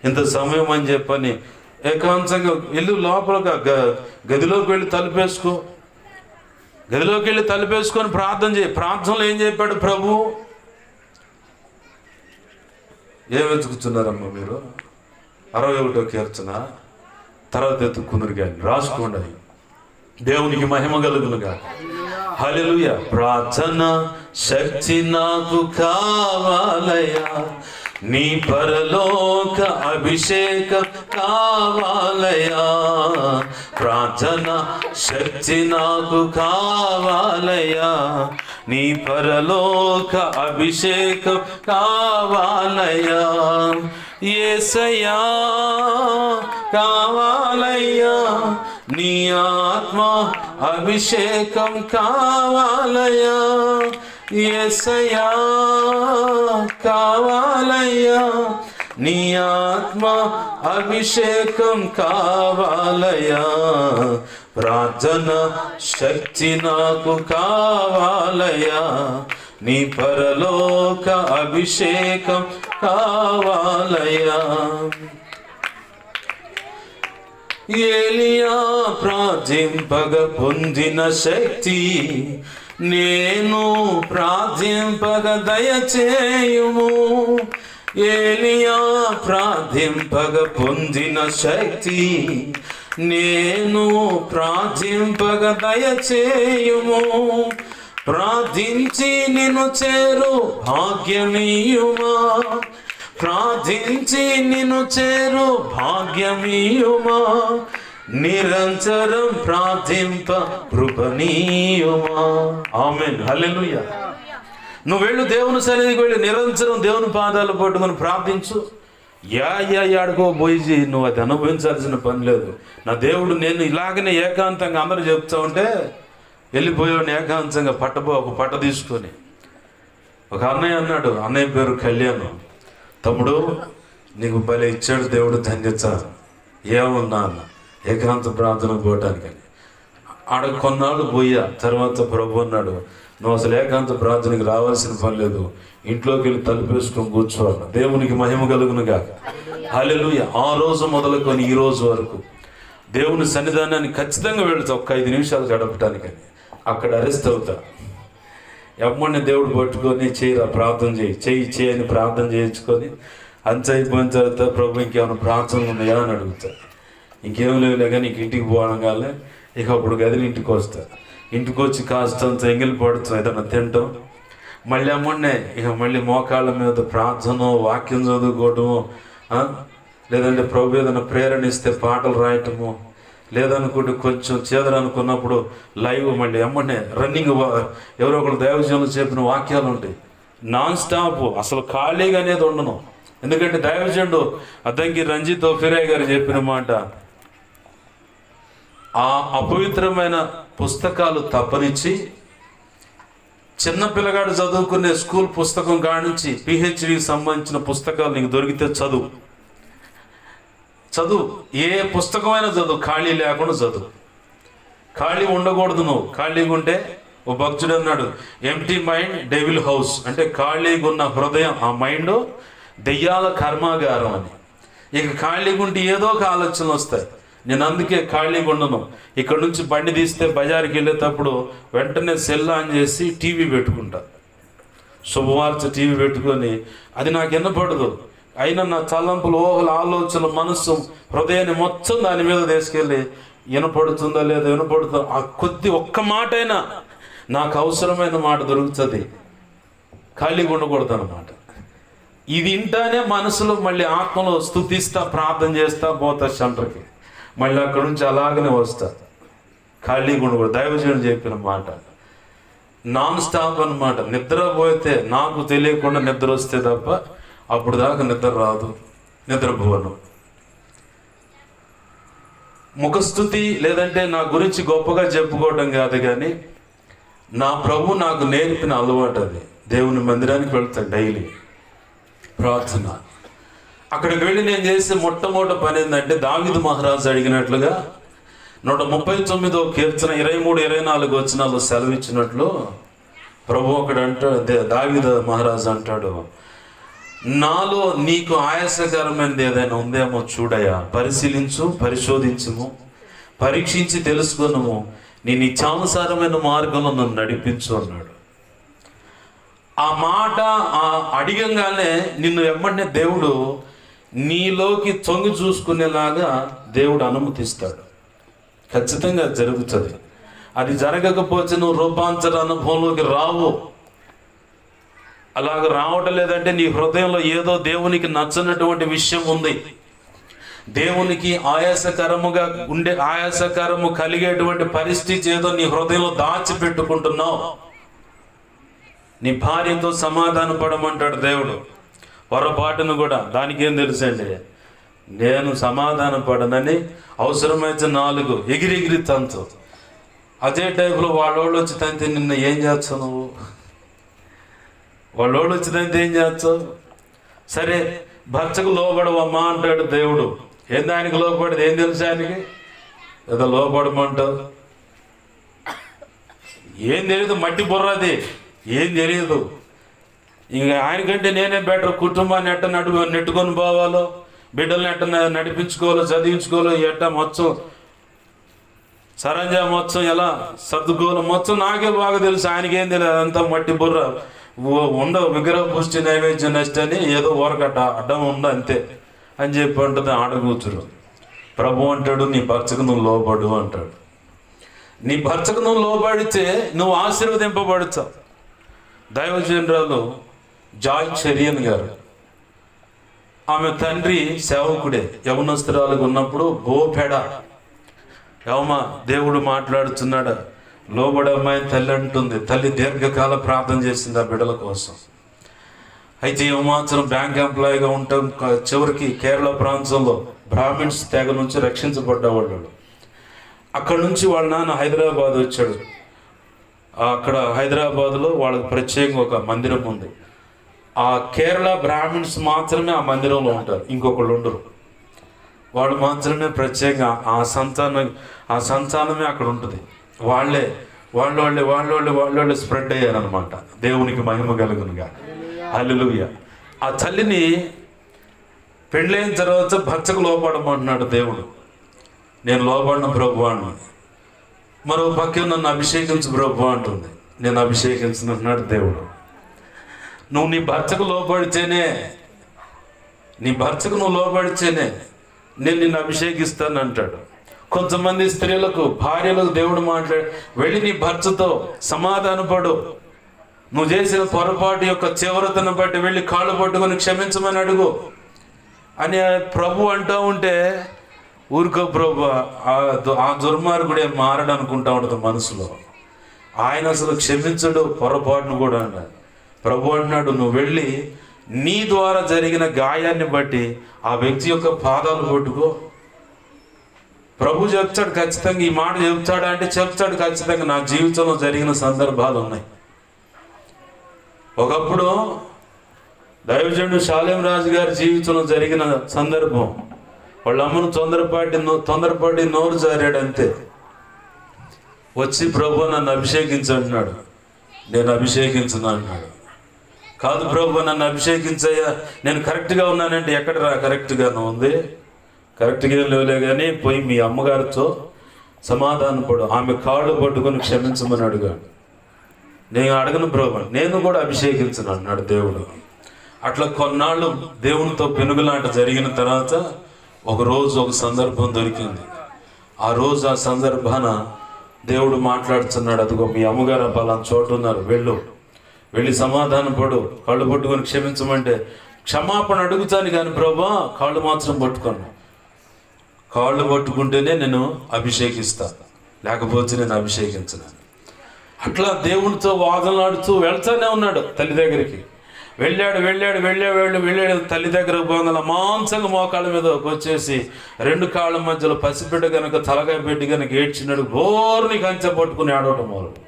ఇంత సమయం అని చెప్పని ఏకాంతంగా వెళ్ళి లోపల గదిలోకి వెళ్ళి తలుపేసుకో. గదిలోకి వెళ్ళి తలుపేసుకొని ప్రార్థన చేయి. ప్రార్థనలో ఏం చెప్పాడు ప్రభు? ఏం వెతుకుతున్నారమ్మా మీరు? 61వ కీర్తన తర్వాత ఎత్తుకుందరు కానీ రాసుకోండి. దేవునికి మహిమ కలుగునుగా. హల్లెలూయా. ప్రార్థన శక్తి నాకు కావాలయ్యా, నీ పరలోక అభిషేకం కావాలయ్యా. ప్రార్థన శక్తి నాకు కావాలయ్యా, నీ పరలోక అభిషేకం కావాలయ్యా. యేసయ్యా కావాలయ్యా, నీ ఆత్మ అభిషేకం కావాలయ్యా. యేసయ్యా కావాలయ్యా, నీ ఆత్మ అభిషేకం కావాలయ్యా. ప్రార్థన శక్తి నాకు కావాలయ్యా, నీ పరలోక అభిషేకం కావాలయ్యా. ఏలియా ప్రార్థింపగ పొందిన శక్తి నేను ప్రార్థింపగ దయచేయుము. ఏలియా ప్రార్థింపగ పొందిన శక్తి నేను ప్రార్థింపగ దయచేయుము. ప్రార్థించి నిన్ను చేరు భాగ్యమీయుమా, ప్రార్థించి నిన్ను చేరు భాగ్యమీయుమా. నిరంతరం ప్రార్థింప కృపనీయుమా. ఆమేన్, హల్లెలూయా. నువ్వు వెళ్ళు, దేవుని సన్నిధికి వెళ్ళి నిరంతరం దేవుని పాదాలు పట్టుకొని ప్రార్థించు. ఆడుకో పోయి నువ్వు అది అనుభవించాల్సిన పని లేదు. నా దేవుడు నేను ఇలాగనే ఏకాంతంగా అందరూ చెప్తా ఉంటే వెళ్ళిపోయాడు ఏకాంతంగా ఒక పట్ట తీసుకొని. ఒక అన్నయ్య అన్నాడు, అన్నయ్య పేరు కళ్యాణం, తమ్ముడు నీకు భలే ఇచ్చాడు దేవుడు, ధన్యత. ఏమన్నా అన్న, ఏకాంత ప్రార్థన పోవటానికని. ఆడ కొన్నాళ్ళు పోయా. తర్వాత ప్రభు అన్నాడు, నువ్వు అసలు ఏకాంత ప్రార్థనకి రావాల్సిన పని లేదు, ఇంట్లోకి వెళ్ళి తలుపేసుకొని కూర్చోవాలి. దేవునికి మహిమ కలుగునుగా. హల్లెలూయా. ఆ రోజు మొదలుకొని ఈ రోజు వరకు దేవుని సన్నిధానాన్ని ఖచ్చితంగా వెళుతా, ఒక్క 5 నిమిషాలు గడపటానికని. అక్కడ అరెస్ట్ అవుతా. ఎమ్మడిని దేవుడు పట్టుకొని చేయరా ప్రార్థన చేయి అని ప్రార్థన చేయించుకొని అంత అయిపోయిన తర్వాత ప్రభు ఇంకేమైనా ప్రార్థనలు ఉన్నాయా అని అడుగుతా. ఇంకేం లేవులే కానీ ఇంటికి పోవడం కానీ ఇక అప్పుడు గదిని ఇంటికి వస్తా. ఇంటికి వచ్చి కాస్తంత ఎంగిలి పడుతాం, ఏదైనా తింటాం. మళ్ళీ అమ్మడినే ఇక మళ్ళీ మోకాళ్ళ మీద ప్రార్థన, వాక్యం చదువుకోవటము, లేదంటే ప్రభు ఏదైనా ప్రేరణ ఇస్తే పాటలు రాయటము, లేదనుకుంటే కొంచెం చేదరనుకున్నప్పుడు లైవ్ మళ్ళీ అమ్మనే రన్నింగ్, ఎవరో ఒకరు దైవజనులు చెప్పిన వాక్యాలు ఉంటాయి. నాన్ స్టాప్, అసలు ఖాళీగా అనేది ఉండను. ఎందుకంటే దైవజనుడు అద్దంకి రంజిత్ ఫిరాయ్ గారు చెప్పిన మాట, ఆ అపవిత్రమైన పుస్తకాలు తప్పనిచ్చి చిన్న పిల్లగాడు చదువుకునే స్కూల్ పుస్తకం కానించి పిహెచ్డికి సంబంధించిన పుస్తకాలు నీకు దొరికితే చదువు. ఏ పుస్తకమైనా చదువు, ఖాళీ లేకుండా చదువు. ఖాళీ ఉండకూడదు. నువ్వు ఖాళీగా ఉంటే, ఓ భక్తుడు అన్నాడు, ఎంప్టీ మైండ్ డెవిల్ హౌస్, అంటే ఖాళీగా ఉన్న హృదయం, ఆ మైండ్ దెయ్యాల కర్మాగారం అని. ఇక ఖాళీగా ఉంటే ఏదో ఒక ఆలోచనలు వస్తాయి. నేను అందుకే ఖాళీగా ఉండను. ఇక్కడ నుంచి బండి తీస్తే బజార్కి వెళ్ళేటప్పుడు వెంటనే సెల్ ఆన్ చేసి టీవీ పెట్టుకుంటా. శుభవార్త టీవీ పెట్టుకొని, అది నాకు వినపడదు, అయినా నా తలంపులు, ఊహలు, ఆలోచనలు, మనస్సు, హృదయాన్ని మొత్తం దాని మీద తీసుకెళ్ళి వినపడుతుందా లేదా వినపడుతుందా, ఆ ఒక్క మాట అయినా నాకు అవసరమైన మాట దొరుకుతుంది. ఖాళీగా ఉండకూడదు అన్నమాట. ఇది వింటానే మనసులో మళ్ళీ ఆత్మలో స్తుతిస్తా, ప్రార్థన చేస్తా, పోతా సెంటర్కి. మళ్ళీ అక్కడ నుంచి అలాగనే వస్తా. ఖాళీగా ఉండకూడదు. దైవజనుడు చెప్పిన మాట నాన్ స్టాప్ అన్నమాట. నిద్రపోతే నాకు తెలియకుండా నిద్ర వస్తే తప్ప అప్పుడు దాకా నిద్ర రాదు, నిద్రపోను. ముఖస్థుతి లేదంటే నా గురించి గొప్పగా చెప్పుకోవడం కాదు, కానీ నా ప్రభు నాకు నేర్పిన అలవాటు అది. దేవుని మందిరానికి వెళ్తాను డైలీ, ప్రార్థన. అక్కడికి వెళ్ళి నేను చేసే మొట్టమొదటి పని ఏంటంటే, దావీదు మహారాజు అడిగినట్లుగా 139వ కీర్తన 23-24 వచనాలు సెలవిచ్చినట్లు ప్రభు అక్కడ అంటాడు, దావీదు మహారాజు అంటాడు, నాలో నీకు ఆయాసకరమైనది ఏదైనా ఉందేమో చూడయా, పరిశీలించు, పరిశోధించుము, పరీక్షించి తెలుసుకున్నాము, నీ నిత్యానుసారమైన మార్గంలో నన్ను నడిపించు అన్నాడు. ఆ మాట అడిగంగానే నిన్ను వెంబడినే దేవుడు నీలోకి తొంగి చూసుకునేలాగా దేవుడు అనుమతిస్తాడు. ఖచ్చితంగా జరుగుతుంది. అది జరగకపోతే నువ్వు రూపాంతర అనుభవంలోకి రావు. అలాగ రావటం లేదంటే నీ హృదయంలో ఏదో దేవునికి నచ్చనటువంటి విషయం ఉంది. దేవునికి ఆయాసకరము కలిగేటువంటి పరిస్థితి ఏదో నీ హృదయంలో దాచిపెట్టుకుంటున్నావు. నీ భార్యతో సమాధాన పడమంటాడు దేవుడు. పొరపాటును కూడా దానికి ఏం తెలుసండి, నేను సమాధాన పడనని అవసరమైతే 4 ఎగిరెగిరి తంతు. అదే టైంలో వాళ్ళోళ్ళు వచ్చి తంతే నిన్న ఏం చేస్తావు నువ్వు? వాళ్ళోళ్ళు వచ్చి తంతే ఏం చేస్తావు? సరే భర్తకు లోబడవమ్మా అంటాడు దేవుడు. ఏం దానికి లోపడదు? ఏం తెలుసు ఆయనకి? ఏదో లోపడమంటావు, ఏం తెలియదు, మట్టి బుర్రది, ఏం తెలియదు. ఇంకా ఆయనకంటే నేనే బెటర్. కుటుంబాన్ని ఎట్ట నెట్టుకొని పోవాలో, బిడ్డల్ని ఎట్ట నడిపించుకోవాలో, చదివించుకోవాలో, ఎట్ట మొత్తం సరంజా మొత్తం ఎలా సర్దుకోవాలో మొత్తం నాకే బాగా తెలుసు. ఆయనకేం తెలియదు, అదంతా మట్టి బుర్ర. ఉండవు విగ్రహ పుష్టి నైవేద్యం నష్టని ఏదో ఊరకట్ట అడ్డం ఉండ అంతే అని చెప్పి అంటుంది ఆడగూతురు. ప్రభు అంటాడు, నీ భర్తకు నువ్వు లోబడు అంటాడు. నీ భర్తకు నువ్వు లోబడితే నువ్వు ఆశీర్వదింపబడతావు. దైవజనరాలు జాయ్ చెరియన్ గారు, ఆమె తండ్రి సేవకుడే. యవనస్తురాలుగా ఉన్నప్పుడు బోపెడ యవమ దేవుడు మాట్లాడుతున్నాడు, లోబడమ్మాయి తల్లి అంటుంది. తల్లి దీర్ఘకాల ప్రార్థన చేసింది ఆ బిడ్డల కోసం. అయితే ఏమాత్రం బ్యాంక్ ఎంప్లాయీగా ఉంటాం. చివరికి కేరళ ప్రాంతంలో బ్రాహ్మిన్స్ తెగ నుంచి రక్షించబడ్డవాళ్ళు. అక్కడి నుంచి వాళ్ళ నాన్న హైదరాబాద్ వచ్చాడు. అక్కడ హైదరాబాద్లో వాళ్ళకి ప్రత్యేకంగా ఒక మందిరం ఉంది. ఆ కేరళ బ్రాహ్మిన్స్ మాత్రమే ఆ మందిరంలో ఉంటారు, ఇంకొకళ్ళు ఉండరు. వాళ్ళు మాత్రమే ప్రత్యేకంగా ఆ సంతానమే అక్కడ ఉంటుంది. వాళ్ళే స్ప్రెడ్ అయ్యారనమాట. దేవునికి మహిమ కలుగునుగా. హల్లెలూయా. ఆ తల్లిని పెళ్ళైన తర్వాత భర్తకు లోపడమంటున్నాడు దేవుడు. నేను లోపడిన ప్రభు అన్న. మరో పక్క నన్ను అభిషేకించు ప్రభు అంటుంది. నేను అభిషేకించునంటున్నాడు దేవుడు. నువ్వు నీ భర్తకు లోపడితేనే నేను నిన్ను అభిషేకిస్తాను అంటాడు. కొంతమంది స్త్రీలకు, భార్యలకు దేవుడు వెళ్ళి నీ భర్తతో సమాధానపడు, నువ్వు చేసిన పొరపాటు యొక్క తీవ్రతను బట్టి వెళ్ళి కాళ్ళు పట్టుకొని క్షమించమని అడుగు అని ప్రభు అంటూ ఉంటే, ఊరుకో ప్రభు, ఆ దుర్మార్గుడే మారడు అనుకుంటా ఉంటుంది మనసులో. ఆయన అసలు క్షమించడు పొరపాటును కూడా అన్నాడు. ప్రభు అంటున్నాడు, నువ్వు వెళ్ళి నీ ద్వారా జరిగిన గాయాన్ని బట్టి ఆ వ్యక్తి యొక్క పాదాలు పట్టుకో. ప్రభు చెప్తాడు ఖచ్చితంగా, ఈ మాట చెప్తాడా అంటే చెప్తాడు ఖచ్చితంగా. నా జీవితంలో జరిగిన సందర్భాలు ఉన్నాయి. ఒకప్పుడు దైవజనుడు షాలేం రాజు గారి జీవితంలో జరిగిన సందర్భం, వాళ్ళ అమ్మను తొందరపడి నోరు జారాడు అంతే. వచ్చి ప్రభు నన్ను అభిషేకించంటున్నాడు. నేను అభిషేకించున్నా అన్నాడు. కాదు ప్రభు, నన్ను అభిషేకించయ్యా, నేను కరెక్ట్గా ఉన్నానంటే, ఎక్కడ కరెక్ట్గానే ఉంది, కరెక్ట్గా ఏం లేవులే కానీ పోయి మీ అమ్మగారితో సమాధానపడు, ఆమె కాళ్ళు పట్టుకొని క్షమించమని అడిగాడు. నేను అడగను ప్రభు, నేను కూడా అభిషేకించను అన్నాడు దేవుడు. అట్లా కొన్నాళ్ళు దేవునితో పెనుగులాట జరిగిన తర్వాత ఒక సందర్భం దొరికింది. ఆ సందర్భాన దేవుడు మాట్లాడుతున్నాడు. అదిగో మీ అమ్మగారు పలానా చోటు ఉన్నారు, వెళ్ళి సమాధానం పడు, కాళ్ళు పట్టుకొని క్షమించమంటే క్షమాపణ అడుగుతాను కానీ ప్రభా కాళ్ళు మాత్రం పట్టుకోను. కాళ్ళు పట్టుకుంటేనే నేను అభిషేకిస్తాను, లేకపోతే నేను అభిషేకించను. అట్లా దేవునితో వాదనలాడుతూ వెళ్తానే ఉన్నాడు. తల్లి దగ్గరికి వెళ్ళాడు. తల్లి దగ్గరకు పోగల మాంసంగా మోకాళ్ళ మీద వచ్చేసి 2 కాళ్ళ మధ్యలో పసిబిడ్డ కనుక తలకాయ పెట్టి కనుక ఏడ్చినాడు. బోర్ని కంచె పట్టుకుని ఆడవటం మొదలు.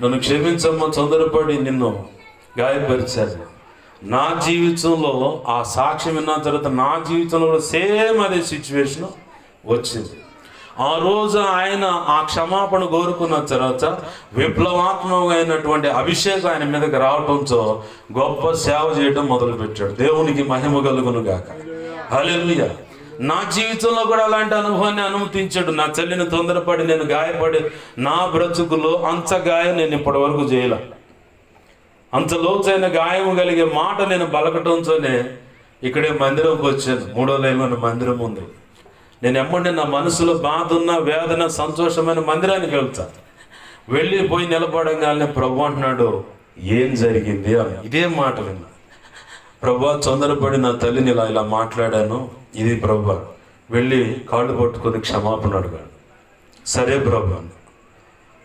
నన్ను క్షమించమ్మా, తొందరపడి నిన్ను గాయపరిచాను. నా జీవితంలో ఆ సాక్ష్యం విన్న తర్వాత నా జీవితంలో కూడా సేమ్ అదే సిచ్యువేషన్ వచ్చింది. ఆ రోజు ఆయన ఆ క్షమాపణ కోరుకున్న తర్వాత విప్లవాత్మకమైనటువంటి అభిషేకం ఆయన మీదకి రావడంతో గొప్ప సేవ చేయడం మొదలుపెట్టాడు. దేవునికి మహిమ కలుగును గాక. హల్లెలూయా. నా జీవితంలో కూడా అలాంటి అనుభవాన్ని అనుమతించాడు. నా చెల్లిని తొందరపడి నేను గాయపడి నా బ్రతుకులో అంత గాయం నేను ఇప్పటి వరకు చేయలే. అంత లోతైన గాయం కలిగే మాట నేను బలకటంతోనే ఇక్కడే మందిరంకి వచ్చాను. 3వ లైన్లో మందిరం ఉంది. నేను ఎమ్మంటే నా మనసులో బాధ ఉన్న, వేదన, సంతోషమైన మందిరానికి వెళ్తాను. వెళ్ళిపోయి నిలబడంగానే ప్రభు అంటున్నాడు, ఏం జరిగింది అని. ఇదే మాట విన్నా. ప్రభు, తొందరపడి నా తల్లిని ఇలా మాట్లాడాను, ఇది ప్రభు. వెళ్ళి కాళ్ళు పట్టుకొని క్షమాపణ అడిగాడు. సరే ప్రభు అని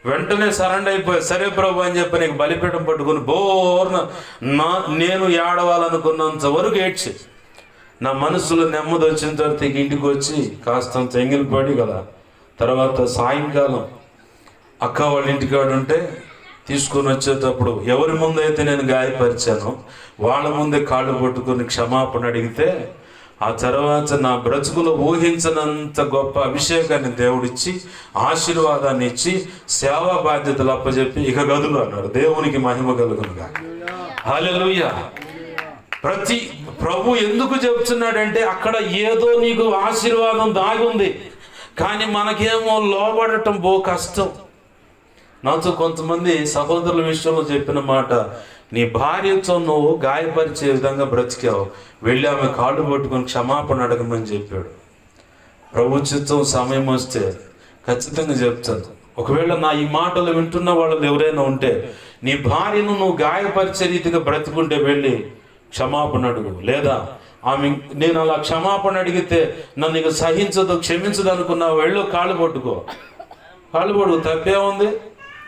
వెంటనే సరెండర్ అయిపోయి, సరే ప్రభు అని చెప్పి నీకు బలిపీఠం పట్టుకుని బోర్న నేను ఏడవాలనుకున్నంత వరకు ఏడ్చి నా మనసులో నెమ్మది వచ్చిన తర్వాత ఇంటికి వచ్చి కాస్తంత ఎంగిలిపడి కదా. తర్వాత సాయంకాలం అక్క వాళ్ళ ఇంటికాడు ఉంటే తీసుకొని వచ్చేటప్పుడు ఎవరి ముందైతే నేను గాయపరిచానో వాళ్ళ ముందే కాళ్ళు పట్టుకొని క్షమాపణ అడిగితే ఆ తర్వాత నా బ్రతుకులో ఊహించనంత గొప్ప అభిషేకాన్ని దేవుడిచ్చి ఆశీర్వాదాన్ని ఇచ్చి సేవా బాధ్యతలు అప్పచెప్పి ఇక గదులు అన్నాడు. దేవునికి మహిమ కలుగునుగా. హల్లెలూయా. ప్రభు ఎందుకు చెప్తున్నాడంటే అక్కడ ఏదో నీకు ఆశీర్వాదం దాగుంది, కానీ మనకేమో లోబడటం కష్టం. నాతో కొంతమంది సహోదరుల విషయంలో చెప్పిన మాట, నీ భార్యతో నువ్వు గాయపరిచే విధంగా బ్రతికావు, వెళ్ళి ఆమె కాళ్ళు పట్టుకొని క్షమాపణ అడగమని చెప్పాడు. ప్రభు చిత్తం సమయం వస్తే ఖచ్చితంగా చెప్తాను. ఒకవేళ నా ఈ మాటలు వింటున్న వాళ్ళు ఎవరైనా ఉంటే, నీ భార్యను నువ్వు గాయపరిచే రీతిగా బ్రతుకుంటే వెళ్ళి క్షమాపణ అడుగు. లేదా ఆమె నేను అలా క్షమాపణ అడిగితే నన్ను ఇక సహించదు, క్షమించదు అనుకున్నా వెళ్ళు, కాళ్ళు పట్టుకో. తప్పే ఉంది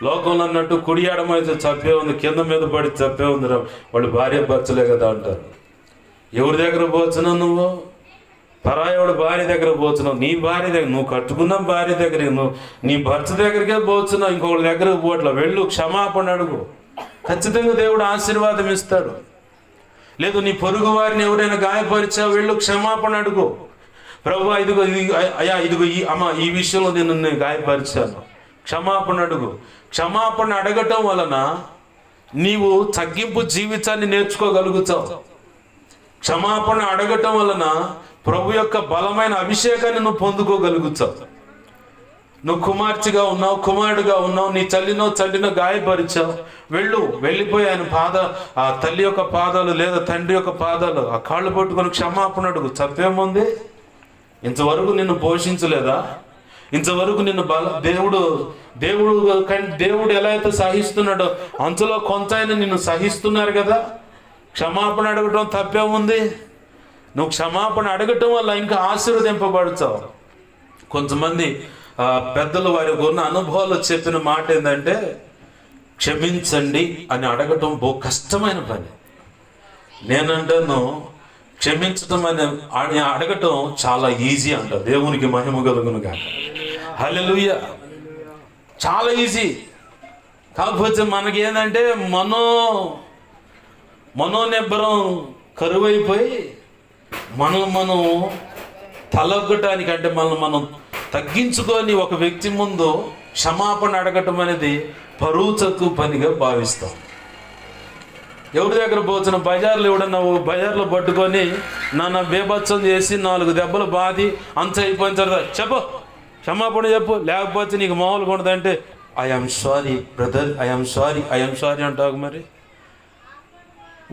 లోకంలో అన్నట్టు. కుడి ఎడమైతే తప్పే ఉంది, కింద మీద పడి తప్పే ఉంది. వాళ్ళు భార్య భర్తలే కదా అంటారు. ఎవరి దగ్గర పోవచ్చునా నువ్వు? పరాయవాడు భార్య దగ్గర పోతున్నావు, నీ భార్య దగ్గర, నువ్వు కట్టుకున్న భార్య దగ్గరికి, నువ్వు నీ భర్త దగ్గరికే పోతున్నావు, ఇంకొకరి దగ్గరకు పోట్లా. వెళ్ళు, క్షమాపణ అడుగు, ఖచ్చితంగా దేవుడు ఆశీర్వాదం ఇస్తాడు. లేదు, నీ పొరుగు వారిని ఎవరైనా గాయపరిచావు, వెళ్ళు, క్షమాపణ అడుగు. ప్రభువా, ఇదిగో అయ్యా, ఇదిగో ఈ విషయంలో నేను గాయపరిచాను, క్షమాపణ అడుగు. క్షమాపణ అడగటం వలన నీవు తగ్గింపు జీవితాన్ని నేర్చుకోగలుగుతావు. క్షమాపణ అడగటం వలన ప్రభు యొక్క బలమైన అభిషేకాన్ని నువ్వు పొందుకోగలుగుతావు. నువ్వు కుమార్తెగా ఉన్నావు, కుమారుడుగా ఉన్నావు, నీ తల్లినో గాయపరిచావు, వెళ్ళిపోయి ఆయన ఆ తల్లి యొక్క పాదాలు లేదా తండ్రి యొక్క పాదాలు, ఆ కాళ్ళు పట్టుకొని క్షమాపణ అడుగు. తప్పేముంది? ఇంతవరకు నిన్ను పోషించలేదా? ఇంతవరకు నిన్ను దేవుడు ఎలా అయితే సహిస్తున్నాడో అంతలో కొంత ఆయన నిన్ను సహిస్తున్నారు కదా. క్షమాపణ అడగటం తప్పేముంది? నువ్వు క్షమాపణ అడగటం వల్ల ఇంకా ఆశీర్వదింపబడతావు. కొంతమంది పెద్దలు వారి ఉన్న అనుభవాలు చెప్పిన మాట ఏంటంటే, క్షమించండి అని అడగటం కష్టమైన పని. నేనంటాను, క్షమించటం అని అడగటం చాలా ఈజీ అంట. దేవునికి మహిమ కలుగును గాక. హల్లెలూయా. చాలా ఈజీ. కాకపోతే మనకి ఏంటంటే మనోనిబ్బరం కరువైపోయి మనం తలొగ్గటానికి, అంటే మనం తగ్గించుకొని ఒక వ్యక్తి ముందు క్షమాపణ అడగటం అనేది పరువు తక్కువ పనిగా భావిస్తాం. ఎవరి దగ్గర పోతున్న బజార్లో ఎవడన్నా బజార్లో పట్టుకొని నన్ను బేభత్సం చేసి 4 దెబ్బలు బాది అంత అయిపోయిన తర్వాత చెప్పు, క్షమాపణ చెప్పు, లేకపోతే నీకు మామూలుగా ఉండదంటే I'm sorry brother, I'm sorry అంటావు. మరి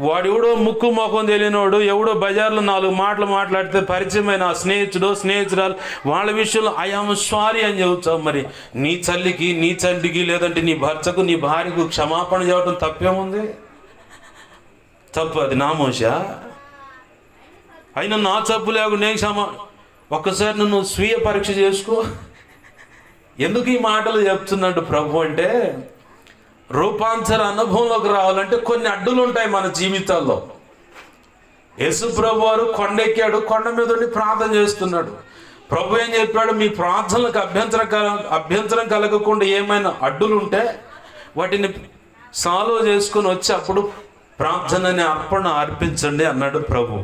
వాడు ఎవడో ముక్కు మొఖం తెలియనివాడు ఎవడో బజార్లో 4 మాటలు మాట్లాడితే పరిచయమైన స్నేహితురాలు వాళ్ళ విషయంలో ఐఎమ్ సారీ అని చెబుతావు. మరి నీ తల్లికి, నీ తండ్రికి, లేదంటే నీ భర్తకు, నీ భార్యకు క్షమాపణ చెప్పడం తప్పేముంది? తప్పు అది నామోష. అయినా నా తప్పు లేకుండా ఒక్కసారి నువ్వు స్వీయ పరీక్ష చేసుకో. ఎందుకు ఈ మాటలు చెప్తున్నాడు ప్రభు అంటే, రూపాంతర అనుభవంలోకి రావాలంటే కొన్ని అడ్డులు ఉంటాయి మన జీవితాల్లో. యేసు ప్రభు వారు కొండెక్కాడు, కొండ మీద ఉండి ప్రార్థన చేస్తున్నాడు. ప్రభు ఏం చెప్పాడు? మీ ప్రార్థనలకు అభ్యంతరం కలగకుండా ఏమైనా అడ్డులు ఉంటే వాటిని సాల్వ్ చేసుకొని వచ్చి అప్పుడు ప్రార్థనని అర్పించండి అన్నాడు ప్రభు.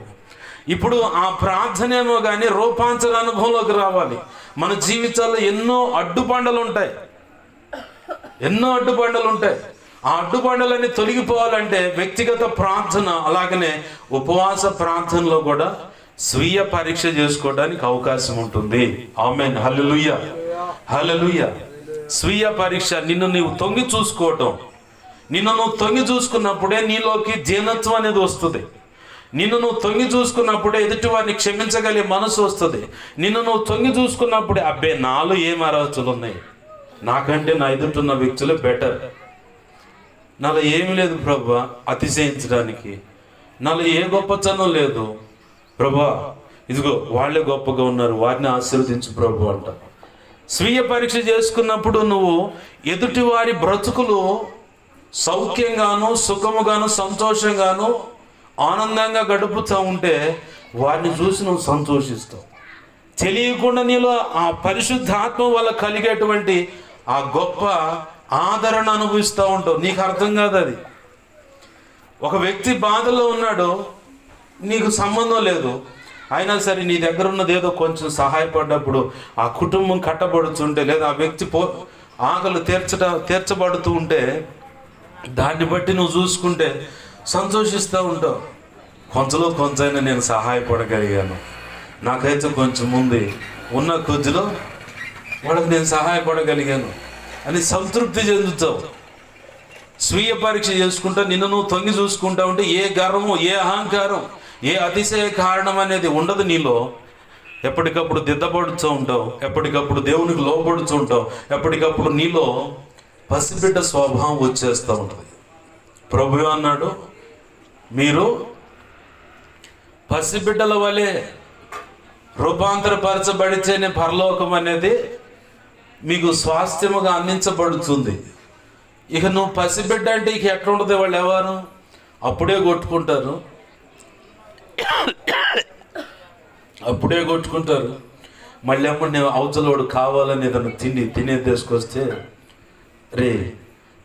ఇప్పుడు ఆ ప్రార్థన ఏమో కానీ రూపాంతర అనుభవంలోకి రావాలి. మన జీవితాల్లో ఎన్నో అడ్డుబండలు ఉంటాయి. ఆ అడ్డుబండలన్నీ తొలగిపోవాలంటే వ్యక్తిగత ప్రార్థన, అలాగనే ఉపవాస ప్రార్థనలో కూడా స్వీయ పరీక్ష చేసుకోవడానికి అవకాశం ఉంటుంది. ఆమేన్. హల్లెలూయా, హల్లెలూయా. స్వీయ పరీక్ష, నిన్ను నీవు తొంగి చూసుకోవటం. నిన్ను నువ్వు తొంగి చూసుకున్నప్పుడే నీలోకి జీనత్వం అనేది వస్తుంది. నిన్ను నువ్వు తొంగి చూసుకున్నప్పుడే ఎదుటి వారిని క్షమించగలిగే మనసు వస్తుంది. నిన్ను నువ్వు తొంగి చూసుకున్నప్పుడే అబ్బే నాలో ఏం అర్హతలు ఉన్నాయి, నాకంటే నా ఎదుటిన్న వ్యక్తులే బెటర్, నాలో ఏమి లేదు ప్రభా అతిశయించడానికి, నాలో ఏ గొప్పతనం లేదు ప్రభా, ఇదిగో వాళ్ళే గొప్పగా ఉన్నారు, వారిని ఆశీర్వదించు ప్రభు అంట. స్వీయ పరీక్ష చేసుకున్నప్పుడు నువ్వు ఎదుటి వారి బ్రతుకులు సౌఖ్యంగాను, సుఖముగాను, సంతోషంగాను, ఆనందంగా గడుపుతూ ఉంటే వారిని చూసి నువ్వు సంతోషిస్తావు. తెలియకుండా నీలో ఆ పరిశుద్ధాత్మ వల్ల కలిగేటువంటి ఆ గొప్ప ఆదరణ అనుభవిస్తూ ఉంటావు. నీకు అర్థం కాదు అది. ఒక వ్యక్తి బాధలో ఉన్నాడు, నీకు సంబంధం లేదు, అయినా సరే నీ దగ్గర ఉన్నది ఏదో కొంచెం సహాయపడ్డప్పుడు ఆ కుటుంబం కట్టబడుతుంటే, లేదా ఆ వ్యక్తి ఆకలి తీర్చబడుతూ ఉంటే దాన్ని బట్టి నువ్వు చూసుకుంటే సంతోషిస్తూ ఉంటావు. కొంచెంలో కొంచెమైనా నేను సహాయపడగలిగాను, నాకైతే కొంచెం ముందు ఉన్న కొద్దిలో వాళ్ళకి నేను సహాయపడగలిగాను అని సంతృప్తి చెందుతావు. స్వీయ పరీక్ష చేసుకుంటా నిన్ను నువ్వు తొంగి చూసుకుంటా ఉంటే ఏ గర్వము, ఏ అహంకారం, ఏ అతిశయ కారణం అనేది ఉండదు నీలో. ఎప్పటికప్పుడు దిద్దపడుతూ ఉంటావు, ఎప్పటికప్పుడు దేవునికి లోబడుతూ ఉంటావు, ఎప్పటికప్పుడు నీలో పసిబిడ్డ స్వభావం వచ్చేస్తూ ఉంటుంది. ప్రభు అన్నాడు, మీరు పసిబిడ్డల వలె రూపాంతరపరచబడితేనే పరలోకం అనేది మీకు స్వాస్థ్యముగా అందించబడుతుంది. ఇక నువ్వు పసిబిడ్డ అంటే ఇక ఎట్లా ఉంటుంది? వాళ్ళు ఎవరు అప్పుడే కొట్టుకుంటారు, అప్పుడే కొట్టుకుంటారు. మళ్ళీ అమ్మ నేను అవతలోడు కావాలని ఏదన్నా తినేది తీసుకొస్తే, రే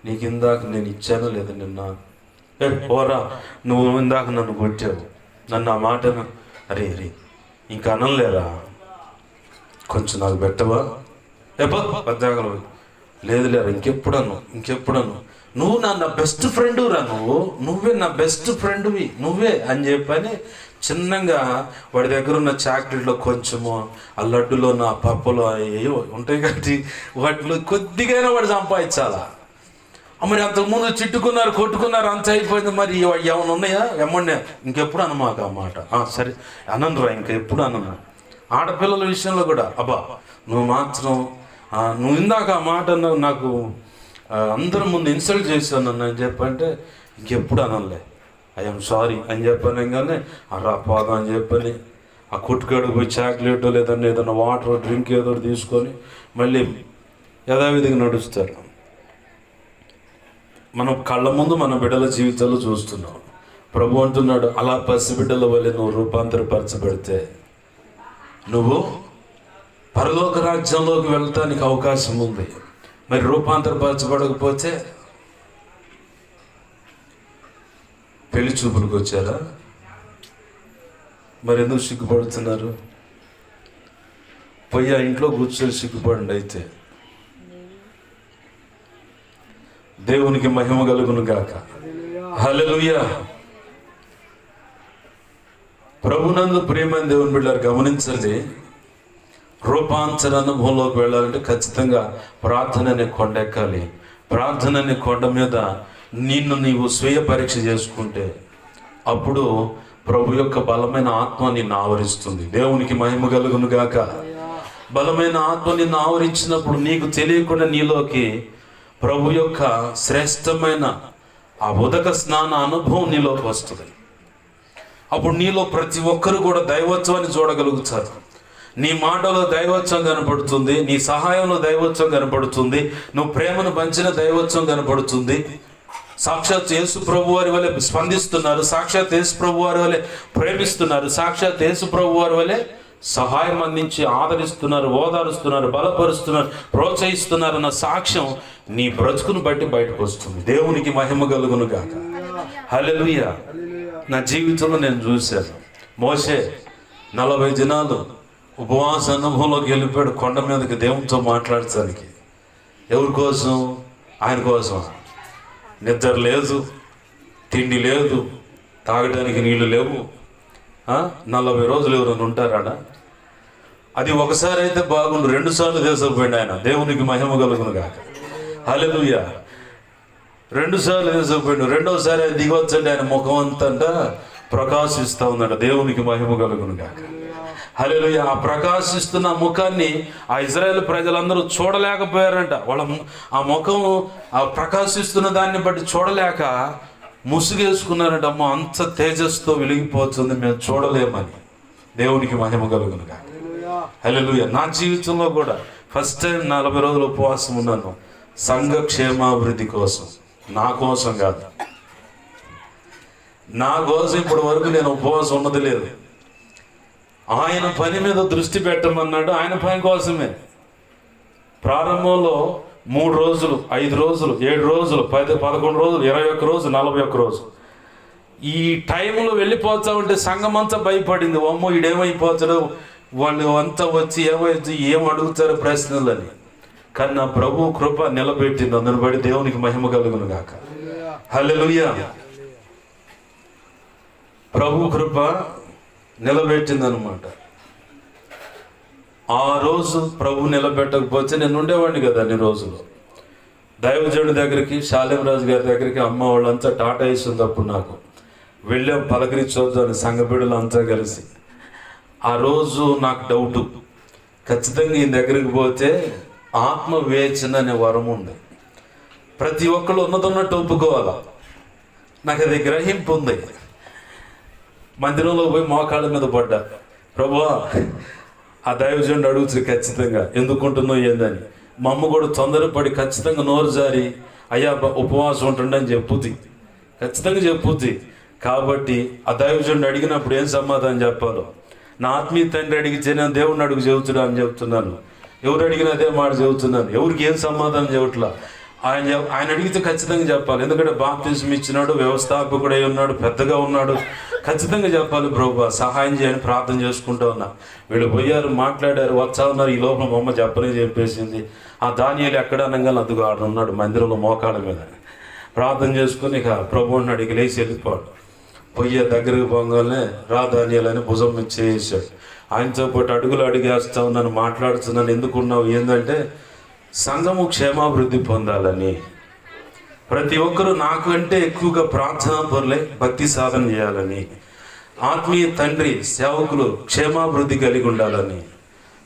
నీకు ఇందాక నేను ఇచ్చానో లేదా నిన్న, ఓరా నువ్వు ఇందాక నన్ను కొట్టావు, నన్ను ఆ మాటను అరే ఇంకా అనలేరా, కొంచెం నాకు పెట్టవా, పద్దాగలు లేదు లేరా ఇంకెప్పుడను నువ్వు నా బెస్ట్ ఫ్రెండ్ రా, నువ్వే నా బెస్ట్ ఫ్రెండ్వి నువ్వే అని చెప్పని చిన్నగా వాడి దగ్గర ఉన్న చాక్లెట్లో కొంచెము, ఆ లడ్డులో నా పప్పులో అయ్యో ఉంటాయి కాబట్టి వాటిలో కొద్దిగానే వాడు సంపాదించాలా. మరి అంతకుముందు చిట్టుకున్నారు కొట్టుకున్నారు అంత అయిపోయింది, మరి ఏమైనా ఉన్నాయా ఏమన్నా ఇంకెప్పుడు అనమాక ఆ మాట. సరే అననురా ఇంకెప్పుడు అనను. ఆడపిల్లల విషయంలో కూడా అబ్బా నువ్వు మాత్రం నువ్వు ఇందాక ఆ మాట నాకు అందరి ముందు ఇన్సల్ట్ చేశాను అని చెప్పంటే ఇంకెప్పుడు అనలే, ఐఎమ్ సారీ అని చెప్పాను. కానీ రా పోదాం అని చెప్పని ఆ కొట్టుకాడికి పోయి చాక్లెట్ ఏదన్నా వాటర్ డ్రింక్ ఏదో తీసుకొని మళ్ళీ యథావిధిగా నడుస్తారు. మనం కళ్ళ ముందు మన బిడ్డల జీవితాలు చూస్తున్నాం. ప్రభు అంటున్నాడు, అలా పసిబిడ్డల వల్ల నువ్వు రూపాంతరపరచబడితే నువ్వు పరలోక రాజ్యంలోకి వెళ్ళటానికి అవకాశం ఉంది. మరి రూపాంతరపరచబడకపోతే పెళ్లి చూపులకు వచ్చారా? మరి ఎందుకు సిగ్గుపడుతున్నారు? పోయి ఆ ఇంట్లో కూర్చొని సిగ్గుపడండి. అయితే దేవునికి మహిమ కలుగును గాక. హల్లెలూయా. ప్రభునందు ప్రియమైన దేవుని బిడ్డలారా గమనించండి, రూపాంతర అనుభవంలోకి వెళ్ళాలంటే ఖచ్చితంగా ప్రార్థన అనే కొండ ఎక్కాలి. ప్రార్థన అనే కొండ మీద నీవు స్వీయ పరీక్ష చేసుకుంటే అప్పుడు ప్రభు యొక్క బలమైన ఆత్మ నిన్ను ఆవరిస్తుంది. దేవునికి మహిమ కలుగును గాక. బలమైన ఆత్మ నిన్ను ఆవరించినప్పుడు నీకు తెలియకుండా నీలోకి ప్రభు యొక్క శ్రేష్టమైన ఆ ఉదక స్నాన అనుభవం నీలోకి వస్తుంది. అప్పుడు నీలో ప్రతి ఒక్కరు కూడా దైవత్వాన్ని చూడగలుగుతారు. నీ మాటలో దైవత్వం కనపడుతుంది, నీ సహాయంలో దైవత్వం కనపడుతుంది, నువ్వు ప్రేమను పంచిన దైవత్వం కనపడుతుంది. సాక్షాత్ యేసు ప్రభు వారి వలె స్పందిస్తున్నారు, సాక్షాత్ యేసు ప్రభు వారి వలె ప్రేమిస్తున్నారు, సాక్షాత్ యేసు ప్రభు వారి వలె సహాయం అందించి ఆదరిస్తున్నారు, ఓదారుస్తున్నారు, బలపరుస్తున్నారు, ప్రోత్సహిస్తున్నారు అన్న సాక్ష్యం నీ బ్రతుకును బట్టి బయటకు వస్తుంది. దేవునికి మహిమ కలుగును గాక. హల్లెలూయా. నా జీవితంలో నేను చూశాను, మోషే 40 దినాలు ఉపవాస అనుభవంలోకి వెళ్ళిపోయాడు కొండ మీదకి దేవునితో మాట్లాడటానికి. ఎవరి కోసం? ఆయన కోసం. నిద్ర లేదు, తిండి లేదు, తాగడానికి నీళ్లు లేవు. 40 రోజులు ఎవరైనా ఉంటారాడా? అది ఒకసారి అయితే బాగుండు, 2 సార్లు తీసుకుపోయింది ఆయన. దేవునికి మహిమ కలుగును గాక. హల్లెలూయా. 2 సార్లు తీసుకుపోయిండు. 2వసారి ఆయన దిగొచ్చండి, ఆయన ముఖం అంతా ప్రకాశిస్తూ ఉందంట. దేవునికి మహిమ కలుగును గాక. హల్లెలూయా. ఆ ప్రకాశిస్తున్న ముఖాన్ని ఆ ఇజ్రాయేల్ ప్రజలందరూ చూడలేకపోయారంట. వాళ్ళ ఆ ముఖం ఆ ప్రకాశిస్తున్న దాన్ని బట్టి చూడలేక ముసుగేసుకున్నారంట. అమ్మ అంత తేజస్తో వెలిగిపోతుంది, మేము చూడలేమని. దేవునికి మహిమ కలుగును గాక. హల్లెలూయా. నా జీవితంలో కూడా ఫస్ట్ టైం 40 రోజులు ఉపవాసం ఉన్నాను, సంఘ క్షేమాభివృద్ధి కోసం, నా కోసం కాదు. నా కోసం ఇప్పటి వరకు నేను ఉపవాసం ఉన్నది లేదు. ఆయన పని మీద దృష్టి పెట్టమన్నాడు, ఆయన పని కోసమే. ప్రారంభంలో 3 రోజులు, 5 రోజులు, 7 రోజులు, 10, 11 రోజులు, 21 రోజు, 41 రోజు ఈ టైంలో వెళ్ళిపోతా ఉంటే సంఘం అంతా భయపడింది. అమ్మో ఈడేమైపోతాడు, వాళ్ళు అంతా వచ్చి ఏం అడుగుతారు ప్రశ్నలని. కానీ నా ప్రభు కృప నిలబెట్టింది. అందుని బట్టి దేవునికి మహిమ కలుగును గాక. హల్లెలూయా. ప్రభు కృప నిలబెట్టింది అనమాట. ఆ రోజు ప్రభు నిలబెట్టకపోతే నేను ఉండేవాడిని కదా అన్ని రోజులు. దైవజనుడి దగ్గరికి, శాలేం రాజు గారి దగ్గరికి అమ్మ వాళ్ళంతా టాటా వేసింది. అప్పుడు నాకు వెళ్ళాం పలకరించొద్దు సంఘ బిడ్డలు అంతా కలిసి. ఆ రోజు నాకు డౌటు, ఖచ్చితంగా ఈ దగ్గరికి పోతే ఆత్మ వివేచన అనే వరం ఉంది. ప్రతి ఒక్కళ్ళు ఉన్నదన్నట్టు ఒప్పుకోవాలా. నాకు అది గ్రహింపు ఉంది. మందిరంలో పోయి మోకాళ్ళ మీద పడ్డా, ప్రభువా ఆ దైవజనుడు అడుగుతుంది ఖచ్చితంగా ఎందుకుంటున్నావు ఏందని. మా అమ్మ కూడా తొందరపడి ఖచ్చితంగా నోరు జారి అయ్యా ఉపవాసం ఉంటుండని చెప్పుద్ది, ఖచ్చితంగా చెప్పుద్ది. కాబట్టి ఆ దైవజనుడు అడిగినప్పుడు ఏం సమాధానం చెప్పాలో నా ఆత్మీయ తండ్రి అడిగితే నేను దేవుడిని అడుగు చెబుతున్నా అని చెప్తున్నాను. ఎవరు అడిగినా అదే మాట చెబుతున్నాను. ఎవరికి ఏం సమాధానం చెబుట్లా. ఆయన అడిగితే ఖచ్చితంగా చెప్పాలి. ఎందుకంటే బాప్తిజం ఇచ్చినాడు, వ్యవస్థాపకుడై ఉన్నాడు, పెద్దగా ఉన్నాడు. ఖచ్చితంగా చెప్పాలి, ప్రభువా సహాయం చేయని ప్రార్థన చేసుకుంటూ ఉన్నా. వీళ్ళు పోయారు, మాట్లాడారు, వచ్చా ఉన్నారు. ఈ లోపల మా అమ్మ చెప్పనే చెప్పేసింది. ఆ దానియేలు ఎక్కడ అనగానే అదుగు ఆడున్నాడు మందిరంలో మోకాళ్ళ మీద ప్రార్థన చేసుకుని ఇక ప్రభువుని అడిగి లేచి వెళ్ళిపోడు. పొయ్యే దగ్గరికి పోగానే రా దానియేలు అని భుజం మీద చేసాడు. ఆయనతో పాటు అడుగులు అడిగేస్తా ఉన్నాను, మాట్లాడుతున్నాను. ఎందుకున్నావు ఏంటంటే సంఘము క్షేమాభివృద్ధి పొందాలని, ప్రతి ఒక్కరూ నాకంటే ఎక్కువగా ప్రార్థనా పరులై భక్తి సాధన చేయాలని, ఆత్మీయ తండ్రి సేవకులు క్షేమాభివృద్ధి కలిగి ఉండాలని,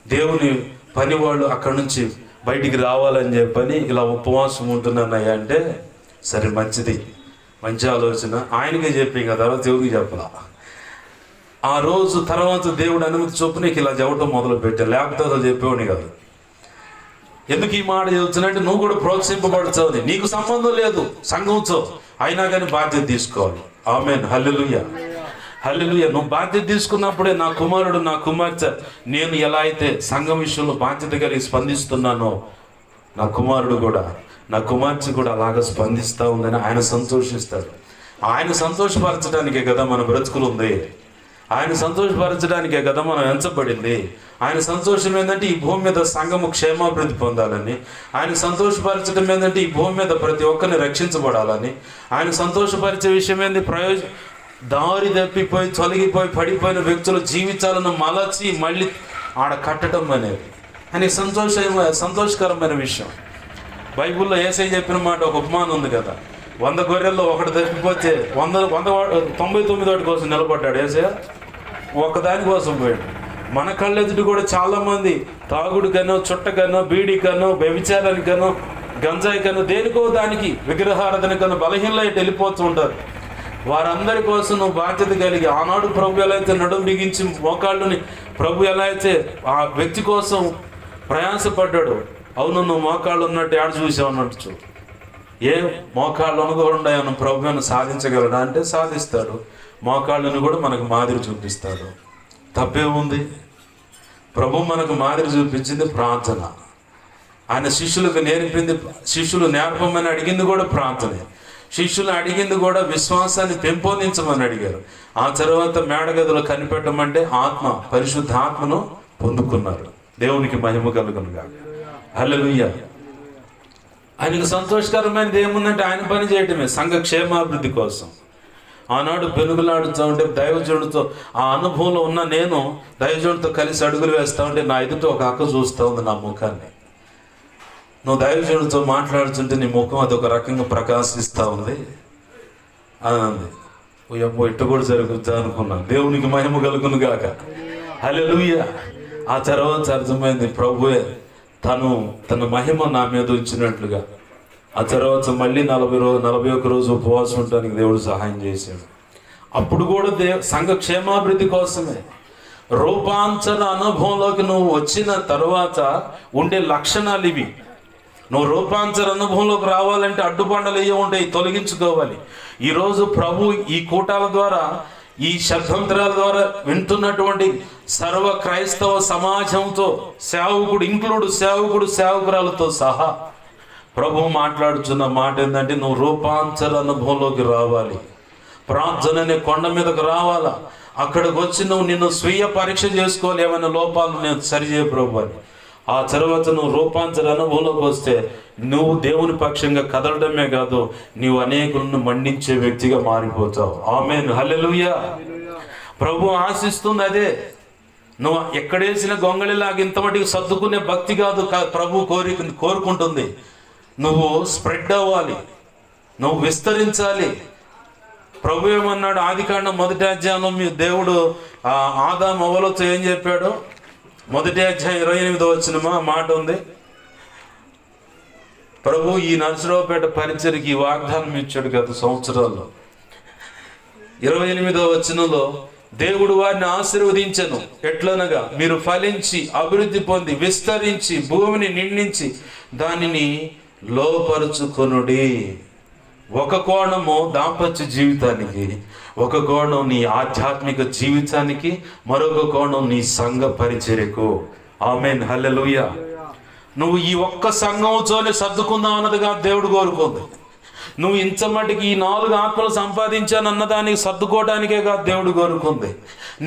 దేవుని పని వాళ్ళు అక్కడి నుంచి బయటికి రావాలని చెప్పని ఇలా ఉపవాసం ఉంటున్నానయ్యా అంటే, సరే మంచిది, మంచి ఆలోచన. ఆయనకే చెప్పి కదా, తర్వాత దేవుడికి చెప్పలా. ఆ రోజు తర్వాత దేవుడు అనుమతి చొప్పున ఇలా చెప్పడం మొదలు పెట్టారు. లేకపోతే అసలు చెప్పేవాడిని కాదు. ఎందుకు ఈ మాట చెబుతున్నంటే, నువ్వు కూడా ప్రోత్సహింపబడతావు. నీకు సంబంధం లేదు సంఘంతో, అయినా కానీ బాధ్యత తీసుకోవాలి. ఆమేన్, హల్లెలూయా, హల్లెలూయా. నువ్వు బాధ్యత తీసుకున్నప్పుడే నా కుమారుడు, నా కుమార్తె, నేను ఎలా అయితే సంఘం విషయంలో బాధ్యత కలిగి స్పందిస్తున్నానో, నా కుమారుడు కూడా, నా కుమార్తె కూడా అలాగ స్పందిస్తూ ఉందని ఆయన సంతోషిస్తాడు. ఆయన సంతోషపరచడానికే కదా మన బ్రతుకులు ఉంది. ఆయన సంతోషపరచడానికే కదా మనం ఎంచబడింది. ఆయన సంతోషం ఏంటంటే ఈ భూమి మీద సంఘము క్షేమాభివృద్ధి పొందాలని, ఆయన సంతోషపరచడం ఏంటంటే ఈ భూమి మీద ప్రతి ఒక్కరిని రక్షించబడాలని, ఆయన సంతోషపరిచే విషయం ఏంటి, దారి తప్పిపోయి తొలగిపోయి పడిపోయిన వ్యక్తుల జీవితాలను మలచి మళ్ళీ ఆడ కట్టడం అనేది అని సంతోషకరమైన విషయం. బైబిల్లో యేసయ్య చెప్పిన మాట ఒక ఉపమానం ఉంది కదా, 100 గొర్రెల్లో ఒకటి తప్పిపోతే 99 కోసం నిలబడ్డాడు యేసయ్య, ఒక్కదాని కోసం పోయాడు. మన కళ్ళెదుటి కూడా చాలామంది తాగుడుకనో, చుట్టకనో, బీడీకనో, వ్యభిచారానికనో, గంజాయికనో, దేనికో దానికి, విగ్రహారాధనకనో బలహీనలో వెళ్ళిపోతూ ఉంటారు. వారందరి కోసం నువ్వు బాధ్యత కలిగి, ఆనాడు ప్రభు ఎలా అయితే నడుము బిగించి మోకాళ్ళని ప్రభు ఎలా అయితే ఆ వ్యక్తి కోసం ప్రయాసపడ్డాడు, అవును నువ్వు మోకాళ్ళు ఉన్నట్టు ఆడ చూసావు అన్నట్టు. ఏ మోకాళ్ళు అనుకోకుండా ఏమన్నా ప్రభు ఏమైనా సాధించగలడా అంటే సాధిస్తాడు. మోకాళ్ళను కూడా మనకు మాదిరి చూపిస్తాడు. తప్పేముంది? ప్రభు మనకు మాదిరి చూపించింది ప్రార్థన. ఆయన శిష్యులకు నేర్పింది, శిష్యులు నేర్పమని అడిగింది కూడా ప్రార్థనే. శిష్యులు అడిగింది కూడా విశ్వాసాన్ని పెంపొందించమని అడిగారు. ఆ తర్వాత మేడగదిలో కనిపెట్టమంటే పరిశుద్ధ ఆత్మను పొందుకున్నారు. దేవునికి మహిమ కలుగునుగా. హల్లెలూయా. ఆయనకు సంతోషకరమైనది ఏముందంటే ఆయన పని చేయటమే, సంఘ క్షేమాభివృద్ధి కోసం. ఆనాడు పెనుగులాడుతూ ఉంటే దైవజనుడితో, ఆ అనుభవంలో ఉన్న నేను దైవజనుడితో కలిసి అడుగులు వేస్తూ ఉంటే నా ఎదుట ఒక అక్క చూస్తూ ఉంది నా ముఖాన్ని. నువ్వు దైవజనుడితో మాట్లాడుతుంటే నీ ముఖం అది ఒక రకంగా ప్రకాశిస్తూ ఉంది అని. అబ్బో ఇట్ట కూడా జరుగుతా అనుకున్నాను. దేవునికి మహిమ కలుగును గాక. హల్లెలూయా. ఆ తర్వాత అర్థమైంది, ప్రభువే తన మహిమ నా మీద ఉంచినట్లుగా. ఆ తర్వాత మళ్ళీ 41 రోజు ఉపవాసం ఉండడానికి దేవుడు సహాయం చేశాడు. అప్పుడు కూడా సంఘ క్షేమాభివృద్ధి కోసమే. రూపాంతర అనుభవంలోకి నువ్వు వచ్చిన తర్వాత ఉండే లక్షణాలు ఇవి. నువ్వు రూపాంతర అనుభవంలోకి రావాలంటే అడ్డుబండలు ఏ ఉంటాయి, తొలగించుకోవాలి. ఈరోజు ప్రభు ఈ కూటాల ద్వారా, ఈ శబ్దంతరాల ద్వారా వింటున్నటువంటి సర్వ క్రైస్తవ సమాజంతో, సేవకుడు సేవకురాలతో సహా ప్రభు మాట్లాడుతున్న మాట ఏంటంటే, నువ్వు రూపాంతర అనుభవంలోకి రావాలి. ప్రార్థన అనే కొండ మీదకు రావాలా. అక్కడికి వచ్చి నిన్ను స్వీయ పరీక్ష చేసుకోవాలి. ఏమైనా లోపాలు నేను సరిచేయ ప్రభు అని. ఆ తర్వాత నువ్వు రూపాంతర అనుభవంలోకి వస్తే నువ్వు దేవుని పక్షంగా కదలడమే కాదు, నీవు అనేకులను మండించే వ్యక్తిగా మారిపోతావు. ఆమేన్, హల్లెలూయా. ప్రభు ఆశిస్తుంది అదే. నువ్వు ఎక్కడేసిన గొంగళిలాగా ఇంత మటుకు సర్దుకునే భక్తి కాదు ప్రభు కోరుకుంటుంది. నువ్వు స్ప్రెడ్ అవ్వాలి, నువ్వు విస్తరించాలి. ప్రభు ఏమన్నాడు? ఆదికాండం 1వ అధ్యాయంలో మీ దేవుడు ఆదాము అవ్వలతో ఏం చెప్పాడు? 1వ అధ్యాయం 28వ వచనమా మాట ఉంది. ప్రభు ఈ నరసరావుపేట పరిచర్కి ఈ వాగ్దానం ఇచ్చాడు గత సంవత్సరాల్లో. 28వ వచనంలో దేవుడు వారిని ఆశీర్వదించెను. ఎట్లనగా, మీరు ఫలించి అభివృద్ధి పొంది విస్తరించి భూమిని నిండించి దానిని లోపరుచుకొనుడి. ఒక కోణము దాంపత్య జీవితానికి, ఒక కోణం నీ ఆధ్యాత్మిక జీవితానికి, మరొక కోణం నీ సంఘ పరిచర్యకు. ఆమేన్, హల్లెలూయా. నువ్వు ఈ ఒక్క సంఘంతోనే సర్దుకుందాం అన్నదిగా దేవుడు కోరుకుంది. నువ్వు ఇంతమటికి ఈ 4 ఆత్మలు సంపాదించాను అన్నదానికి సర్దుకోవడానికే కాదు దేవుడు కోరుకుంది.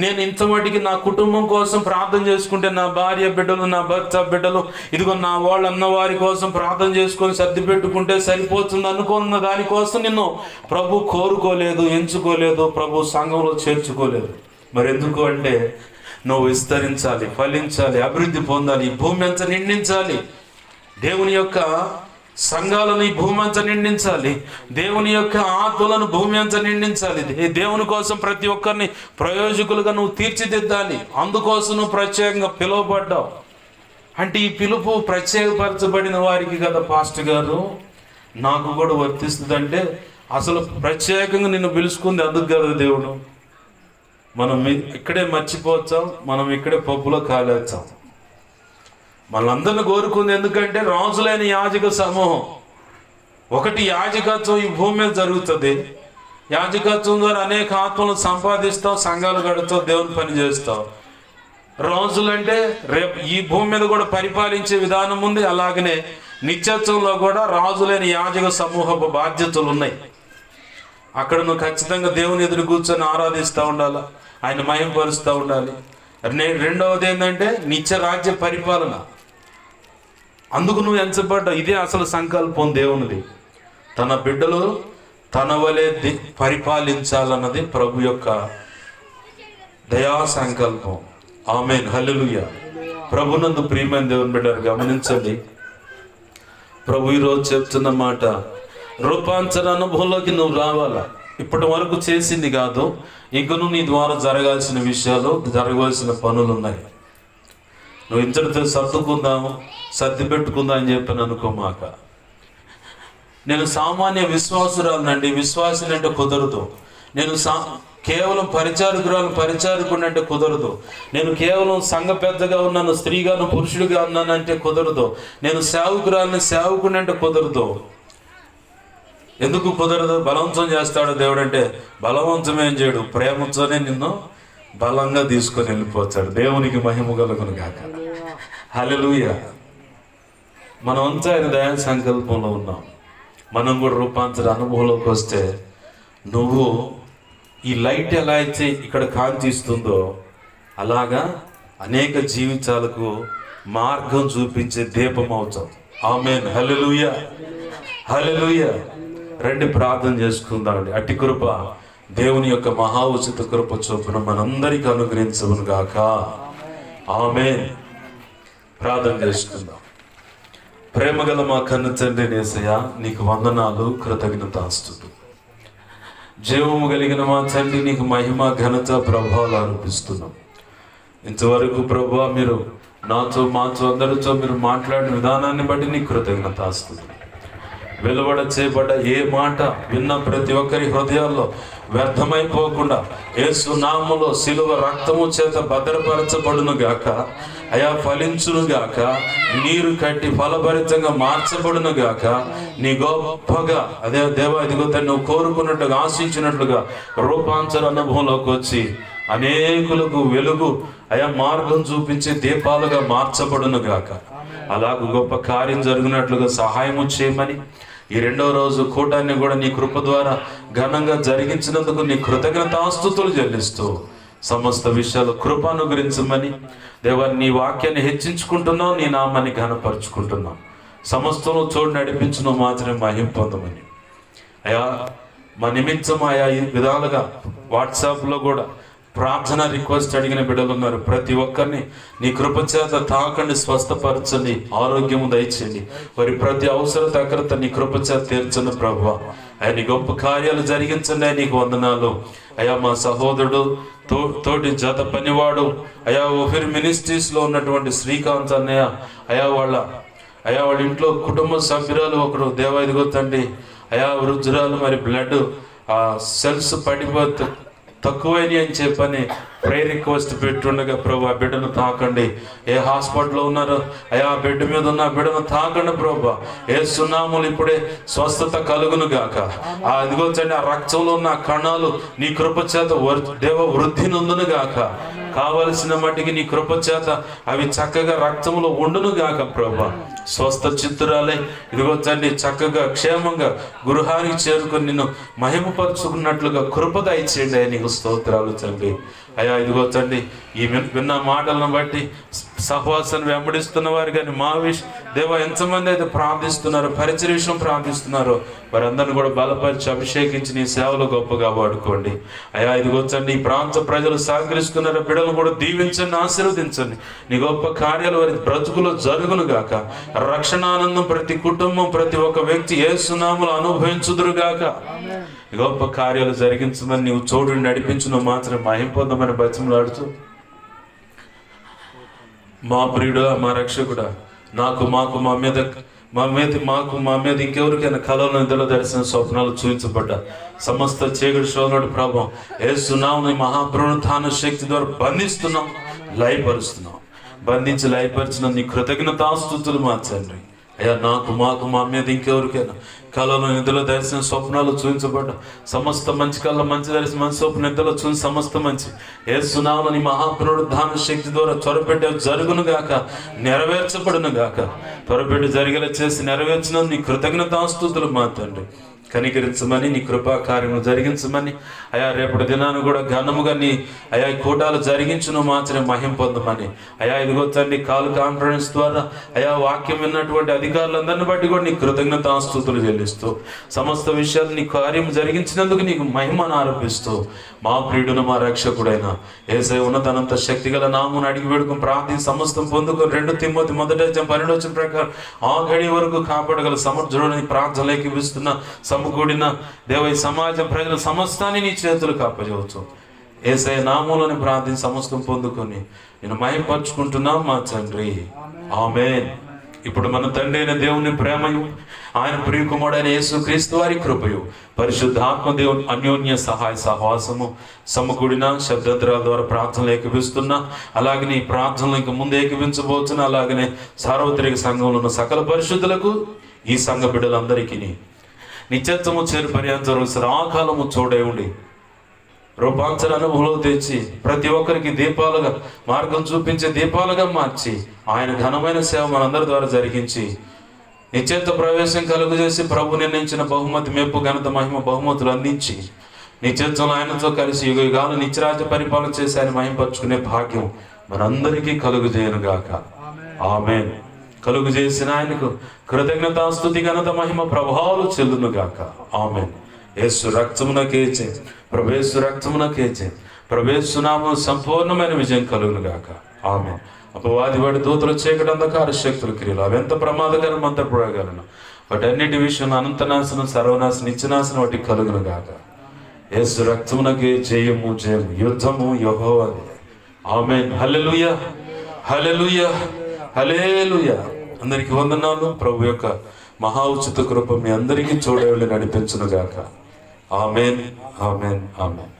నేను ఇంతమటికి నా కుటుంబం కోసం ప్రార్థన చేసుకుంటే, నా భార్య బిడ్డలు, నా భర్త బిడ్డలు, ఇదిగో నా వాళ్ళు అన్న వారి కోసం ప్రార్థన చేసుకొని సర్ది పెట్టుకుంటే సరిపోతుంది అనుకున్న దానికోసం నిన్ను ప్రభు కోరుకోలేదు, ఎంచుకోలేదు, ప్రభు సంఘంలో చేర్చుకోలేదు. మరి ఎందుకు అంటే నువ్వు విస్తరించాలి, ఫలించాలి, అభివృద్ధి పొందాలి, ఈ భూమి అంతా నిండించాలి. దేవుని యొక్క సంఘాలను ఈ భూమి అంతా నిండించాలి. దేవుని యొక్క ఆత్మలను భూమి అంతా నిండించాలి. దేవుని కోసం ప్రతి ఒక్కరిని ప్రయోజకులుగా నువ్వు తీర్చిదిద్దాలి. అందుకోసం నువ్వు ప్రత్యేకంగా పిలువబడ్డావు. అంటే ఈ పిలుపు ప్రత్యేకపరచబడిన వారికి కదా పాస్టర్ గారు, నాకు కూడా వర్తిస్తుంది. అంటే అసలు ప్రత్యేకంగా నిన్ను పిలుచుకుంది అందుకు కదా దేవుడు. మనం ఇక్కడే మర్చిపోవచ్చాం, మనం ఇక్కడే పప్పులో కాలేచ్చాం. మనందరిని కోరుకుంది ఎందుకంటే రాజులైన యాజక సమూహం. ఒకటి యాజకత్వం ఈ భూమి మీద జరుగుతుంది. యాజకత్వం ద్వారా అనేక ఆత్మలను సంపాదిస్తావు, సంఘాలు కడతావు, దేవుని పని చేస్తావు. రాజులంటే రేపు ఈ భూమి మీద కూడా పరిపాలించే విధానం ఉంది. అలాగనే నిత్యత్వంలో కూడా రాజులైన యాజక సమూహపు బాధ్యతలు ఉన్నాయి. అక్కడ నువ్వు ఖచ్చితంగా దేవుని ఎదురు కూర్చొని ఆరాధిస్తూ ఉండాలి, ఆయన మహిమపరుస్తూ ఉండాలి. రెండవది ఏంటంటే నిత్య రాజ్య పరిపాలన. అందుకు నువ్వు ఎంచబడ్డావు. ఇదే అసలు సంకల్పం దేవునిది. తన బిడ్డలు తన వలె పరిపాలించాలన్నది ప్రభు యొక్క దయా సంకల్పం. ఆమేన్, హల్లెలూయా. ప్రభునందు ప్రియమైన దేవుని బిడ్డలు గమనించండి. ప్రభు ఈరోజు చెప్తున్న మాట, రూపాంతర అనుభవంలోకి నువ్వు రావాలా. ఇప్పటి వరకు చేసింది కాదు, ఇంకను నీ ద్వారా జరగాల్సిన విషయాలు, జరగవలసిన పనులు ఉన్నాయి. నువ్వు ఇంతటితో సర్దుకుందాము, సర్ది పెట్టుకుందాం అని చెప్పని అనుకోమాక. నేను సామాన్య విశ్వాసురాలనండి, విశ్వాసులు అంటే కుదరదు. నేను కేవలం పరిచారకుడు అంటే కుదరదు. నేను కేవలం సంఘ పెద్దగా ఉన్నాను, స్త్రీగాను పురుషుడిగా ఉన్నానంటే కుదరదు. నేను సేవకుని అంటే కుదరదు. ఎందుకు కుదరదు? బలవంతం చేస్తాడు దేవుడు. అంటే బలవంతం ఏం చేయడు, ప్రేమతోనే నిన్ను బలంగా తీసుకొని వెళ్ళిపోతాడు. దేవునికి మహిమ కలుగును గాక. హల్లెలూయా. మనమంతా ఆయన దయా సంకల్పంలో ఉన్నాం. మనం కూడా రూపాంతర అనుభవంలోకి వస్తే, నువ్వు ఈ లైట్ ఎలా అయితే ఇక్కడ కాంతి ఇస్తుందో అలాగా అనేక జీవితాలకు మార్గం చూపించే దీపం అవుతాం. ఆమేన్, హల్లెలూయా, హల్లెలూయా. రండి ప్రార్థన చేసుకుందామండి. అట్టి కృప దేవుని యొక్క మహా ఉచిత కృప చొప్పున మనందరికీ అనుగ్రహించవును గాక. ఆమేన్. ప్రార్థన చేసుకుందాం. ప్రేమగల మా కన్న తండ్రి యేసయ్యా, నీకు వందనాలు, కృతజ్ఞతాస్తుతులు. జీవము కలిగిన మా తండ్రి, నీకు మహిమ, ఘనత, ప్రభావాలు అర్పిస్తున్నాం. ఇంతవరకు ప్రభువా, మీరు మాతో అందరితో మీరు మాట్లాడిన విధానాన్ని బట్టి నీకు కృతజ్ఞతాస్తుతులు. వెలువడ చేయబడ్డ ఏ మాట విన్న ప్రతి ఒక్కరి హృదయాల్లో వ్యర్థమైపోకుండా యేసు నామములో శిలువ రక్తము చేత భద్రపరచబడును గాక. అయా ఫలించును గాక, నీరు కట్టి ఫలభరితంగా మార్చబడును గాక. నీ గొప్పగా అదే దేవా, ఇదిగో నువ్వు కోరుకున్నట్టుగా, ఆశించినట్లుగా రూపాంతర అనుభవంలోకి వచ్చి అనేకులకు వెలుగు, అయా మార్గం చూపించే దీపాలుగా మార్చబడును గాక. అలాగ గొప్ప కార్యం జరిగినట్లుగా సహాయము చేయమని, ఈ 2వ రోజు కూటాన్ని కూడా నీ కృప ద్వారా ఘనంగా జరిగించినందుకు నీ కృతజ్ఞతాస్తుతులు చెల్లిస్తూ సమస్త విషయాలు కృప అనుగ్రహించమని దేవా, నీ వాక్యాన్ని హెచ్చించుకుంటున్నావు, నీ నామాన్ని ఘనపరుచుకుంటున్నావు. సమస్తము చోటు నడిపించును మాత్రమే మహిమ పొందమని అయా, మా నిమిత్తం ఆయా ఈ విధాలుగా వాట్సాప్లో కూడా ప్రార్థన రిక్వెస్ట్ అడిగిన బిడ్డలు ఉన్నారు. ప్రతి ఒక్కరిని నీ కృపచేత తాకండి, స్వస్థపరచండి, ఆరోగ్యము దయచేయండి. వారి ప్రతి అవసరత అక్రత నీ కృపచేత తీర్చండి ప్రభువా. ఆయన గొప్ప కార్యాలు జరిగించండి. నీకు వందనాలు అయా. మా సహోదరుడు తోటి జత పనివాడు అయా, ఓఫిర్ మినిస్ట్రీస్లో ఉన్నటువంటి శ్రీకాంత్ అన్నయ్య అయా, వాళ్ళ ఇంట్లో కుటుంబ సభ్యురాలు ఒకరు దేవా, ఇదిగో తండ్రి అయా, వృద్ధురాలు, మరి బ్లడ్ సెల్స్ పడిపోతే తక్కువైనవి అని చెప్పని ప్రేయర్ రిక్వెస్ట్ పెట్టుండగా ప్రభు ఆ బిడ్డను తాకండి. ఏ హాస్పిటల్లో ఉన్నారో అయా ఆ బెడ్ మీద ఉన్న బిడ్డను తాకండి ప్రభు. ఏ సున్నాములు ఇప్పుడే స్వస్థత కలుగును గాక. ఆ ఇదిగోచండి ఆ రక్తంలో ఉన్న కణాలు నీ కృప చేత దేవ వృద్ధి నొందును గాక. కావలసిన మట్టికి నీ కృప చేత అవి చక్కగా రక్తంలో ఉండును గాక ప్రభు. స్వస్థ చిత్తురాలే ఇదిగోచండి చక్కగా క్షేమంగా గృహానికి చేరుకొని నిన్ను మహిమపరుచుకున్నట్లుగా కృప దయచేయండి. నీకు స్తోత్రాలు తండ్రి. అయ్యా ఇదిగోచండి ఈ విన్న మాటలను బట్టి సహవాసాన్ని వెంబడిస్తున్న వారు కానీ మా దేవ ఎంతమంది అయితే ప్రార్థిస్తున్నారో పరిచయ విషయం ప్రార్థిస్తున్నారో వారందరిని కూడా బలపరిచి అభిషేకించి నీ సేవలు గొప్పగా వాడుకోండి. అయ్యా ఇదిగోచండి ఈ ప్రాంత ప్రజలు సహకరిస్తున్నారు, బిడ్డలు కూడా దీవించండి, ఆశీర్వదించండి. నీ గొప్ప కార్యాలు వారి బ్రతుకులో జరుగును గాక. రక్షణానందం ప్రతి కుటుంబం ప్రతి ఒక్క వ్యక్తి యేసు నామములో అనుభవించుదురు గాక. గొప్ప కార్యాలు జరిగించమని నీవు చోటు నడిపించును మాత్రం మహింపొందమని బతిమలాడుతూ మా ప్రియుడా మా రక్షకుడా మా మీద ఇంకెవరికైనా కళలు నిద్రలో దర్శన స్వప్నాలు చూపించబడ్డా సమస్త చీకటి శోధనుడు ప్రభావం యేసు నామమున మహాపునరుత్థాన శక్తి ద్వారా బంధిస్తున్నాం, లయపరుస్తున్నాం. బంధించి లయపరిచిన నీ కృతజ్ఞతాస్తుతులు మార్చండి. అయ్యా మా మీద ఇంకెవరికైనా కళలో నిద్రలో దర్శన స్వప్నాలు చూపించబడ్డా సమస్త మంచి కళ్ళ మంచి దర్శనం మంచి స్వప్న నిద్రలో చూసి సమస్త మంచి యేసు నామమున మహాపునరుత్థాన శక్తి ద్వారా త్వరపెట్టే జరుగును గాక, నెరవేర్చబడును గాక. త్వరపెట్టి జరిగేలా చేసి నెరవేర్చిన నీ కృతజ్ఞతాస్తుతులు మాత్రండి. కనికరించమని నీ కృపా కార్యము జరిగించమని అయా రేపటి దినాన్ని కూడా ఘనముగా నీ అయా కూటాలు జరిగించును మాత్రమే మహిమ పొందమని అయా ఇదిగో తండ్రి కాల్ కాన్ఫరెన్స్ ద్వారా అయా వాక్యం విన్నటువంటి అధికారులందరిని బట్టి కూడా నీ కృతజ్ఞతాస్తుతులు చెల్లిస్తూ సమస్త విషయాలు నీ కార్యం జరిగించినందుకు నీకు మహిమను ఆరోపిస్తూ మా ప్రియుడును మా రక్షకుడైన యేసయ్య ఉన్నతనంత శక్తిగల నామమున అడిగి వేడుకొని ప్రార్థించి సమస్తం పొందుకొని 2 తిమోతి 1:12 ప్రకారం ఆ గడి వరకు కాపాడగల సమర్థుడని ప్రార్థనలోకి ఇస్తున్న సమకూడిన దేవ సమాజం ప్రజల సమస్తాన్ని నీ చేతులు కాపజవచ్చు. యేసయ్య నామములోని ప్రార్థించి సమస్తం పొందుకొని నేను మహిమపరుచుకుంటున్నాం మా తండ్రి. ఆమేన్. ఇప్పుడు మన తండ్రి అయిన దేవుని ప్రేమయు ఆయన ప్రియకుమారుడైన యేసుక్రీస్తు వారి కృపయు పరిశుద్ధాత్మ దేవుని అన్యోన్య సహాయ సహవాసము సమకూడిన శబ్దంతరాల ద్వారా ప్రార్థనలు ఏకీపిస్తున్నా అలాగనే ఈ ప్రార్థనలు ఇంక ముందు ఏకీపించబోతున్నా అలాగనే సార్వత్రిక సంఘంలో ఉన్న సకల పరిశుద్ధులకు ఈ సంఘ బిడ్డలందరికీ నిత్యత్వము చేరు పర్యంతరం సదాకాలము చూడే ఉండి రూపాంతర అనుభవంలో తెచ్చి ప్రతి ఒక్కరికి దీపాలుగా మార్గం చూపించే దీపాలుగా మార్చి ఆయన ఘనమైన సేవ మనందరి ద్వారా జరిగించి నిత్యత్వ ప్రవేశం కలుగు చేసి ప్రభు నిర్ణయించిన బహుమతి మెప్పు ఘనత మహిమ బహుమతులు అందించి నిత్యత్వంలో ఆయనతో కలిసి యుగ యుగాలు నిత్యరాజ్య పరిపాలన చేసి ఆయన మహిమపరుచుకునే భాగ్యం మనందరికీ కలుగు చేయను గాక. ఆమేన్. కలుగు చేసిన ఆయనకు కృతజ్ఞతాస్తుతి ఘనత మహిమ ప్రభావాలు చెల్లును గాక. ఆమేన్. యేసు రక్తమునకేచే ప్రభేసు రక్తమునకేచే ప్రభేసు నామమున సంపూర్ణమైన విజయం కలుగును గాక. ఆమేన్. అపవాది వాడి దూతలు చీకటి అంధకార శక్తుల క్రియలు అవెంత ప్రమాదకరం అంత ప్రయోగాలను వాటన్నిటి విషయంలో అనంతనాశనం సర్వనాశనం నిత్యనాశనం వాటి కలుగును గాక. యేసు రక్తమునకే జయము జయము యుద్ధము యెహోవాదే. ఆమేన్. హల్లెలూయా హల్లెలూయా హల్లెలూయా. అందరికి వందనాలు. ప్రభు యొక్క మహా ఉచిత కృప మీ అందరికీ చూడవెళ్ళి నడిపించును గాక. ఆమేన్ ఆమేన్ ఆమేన్.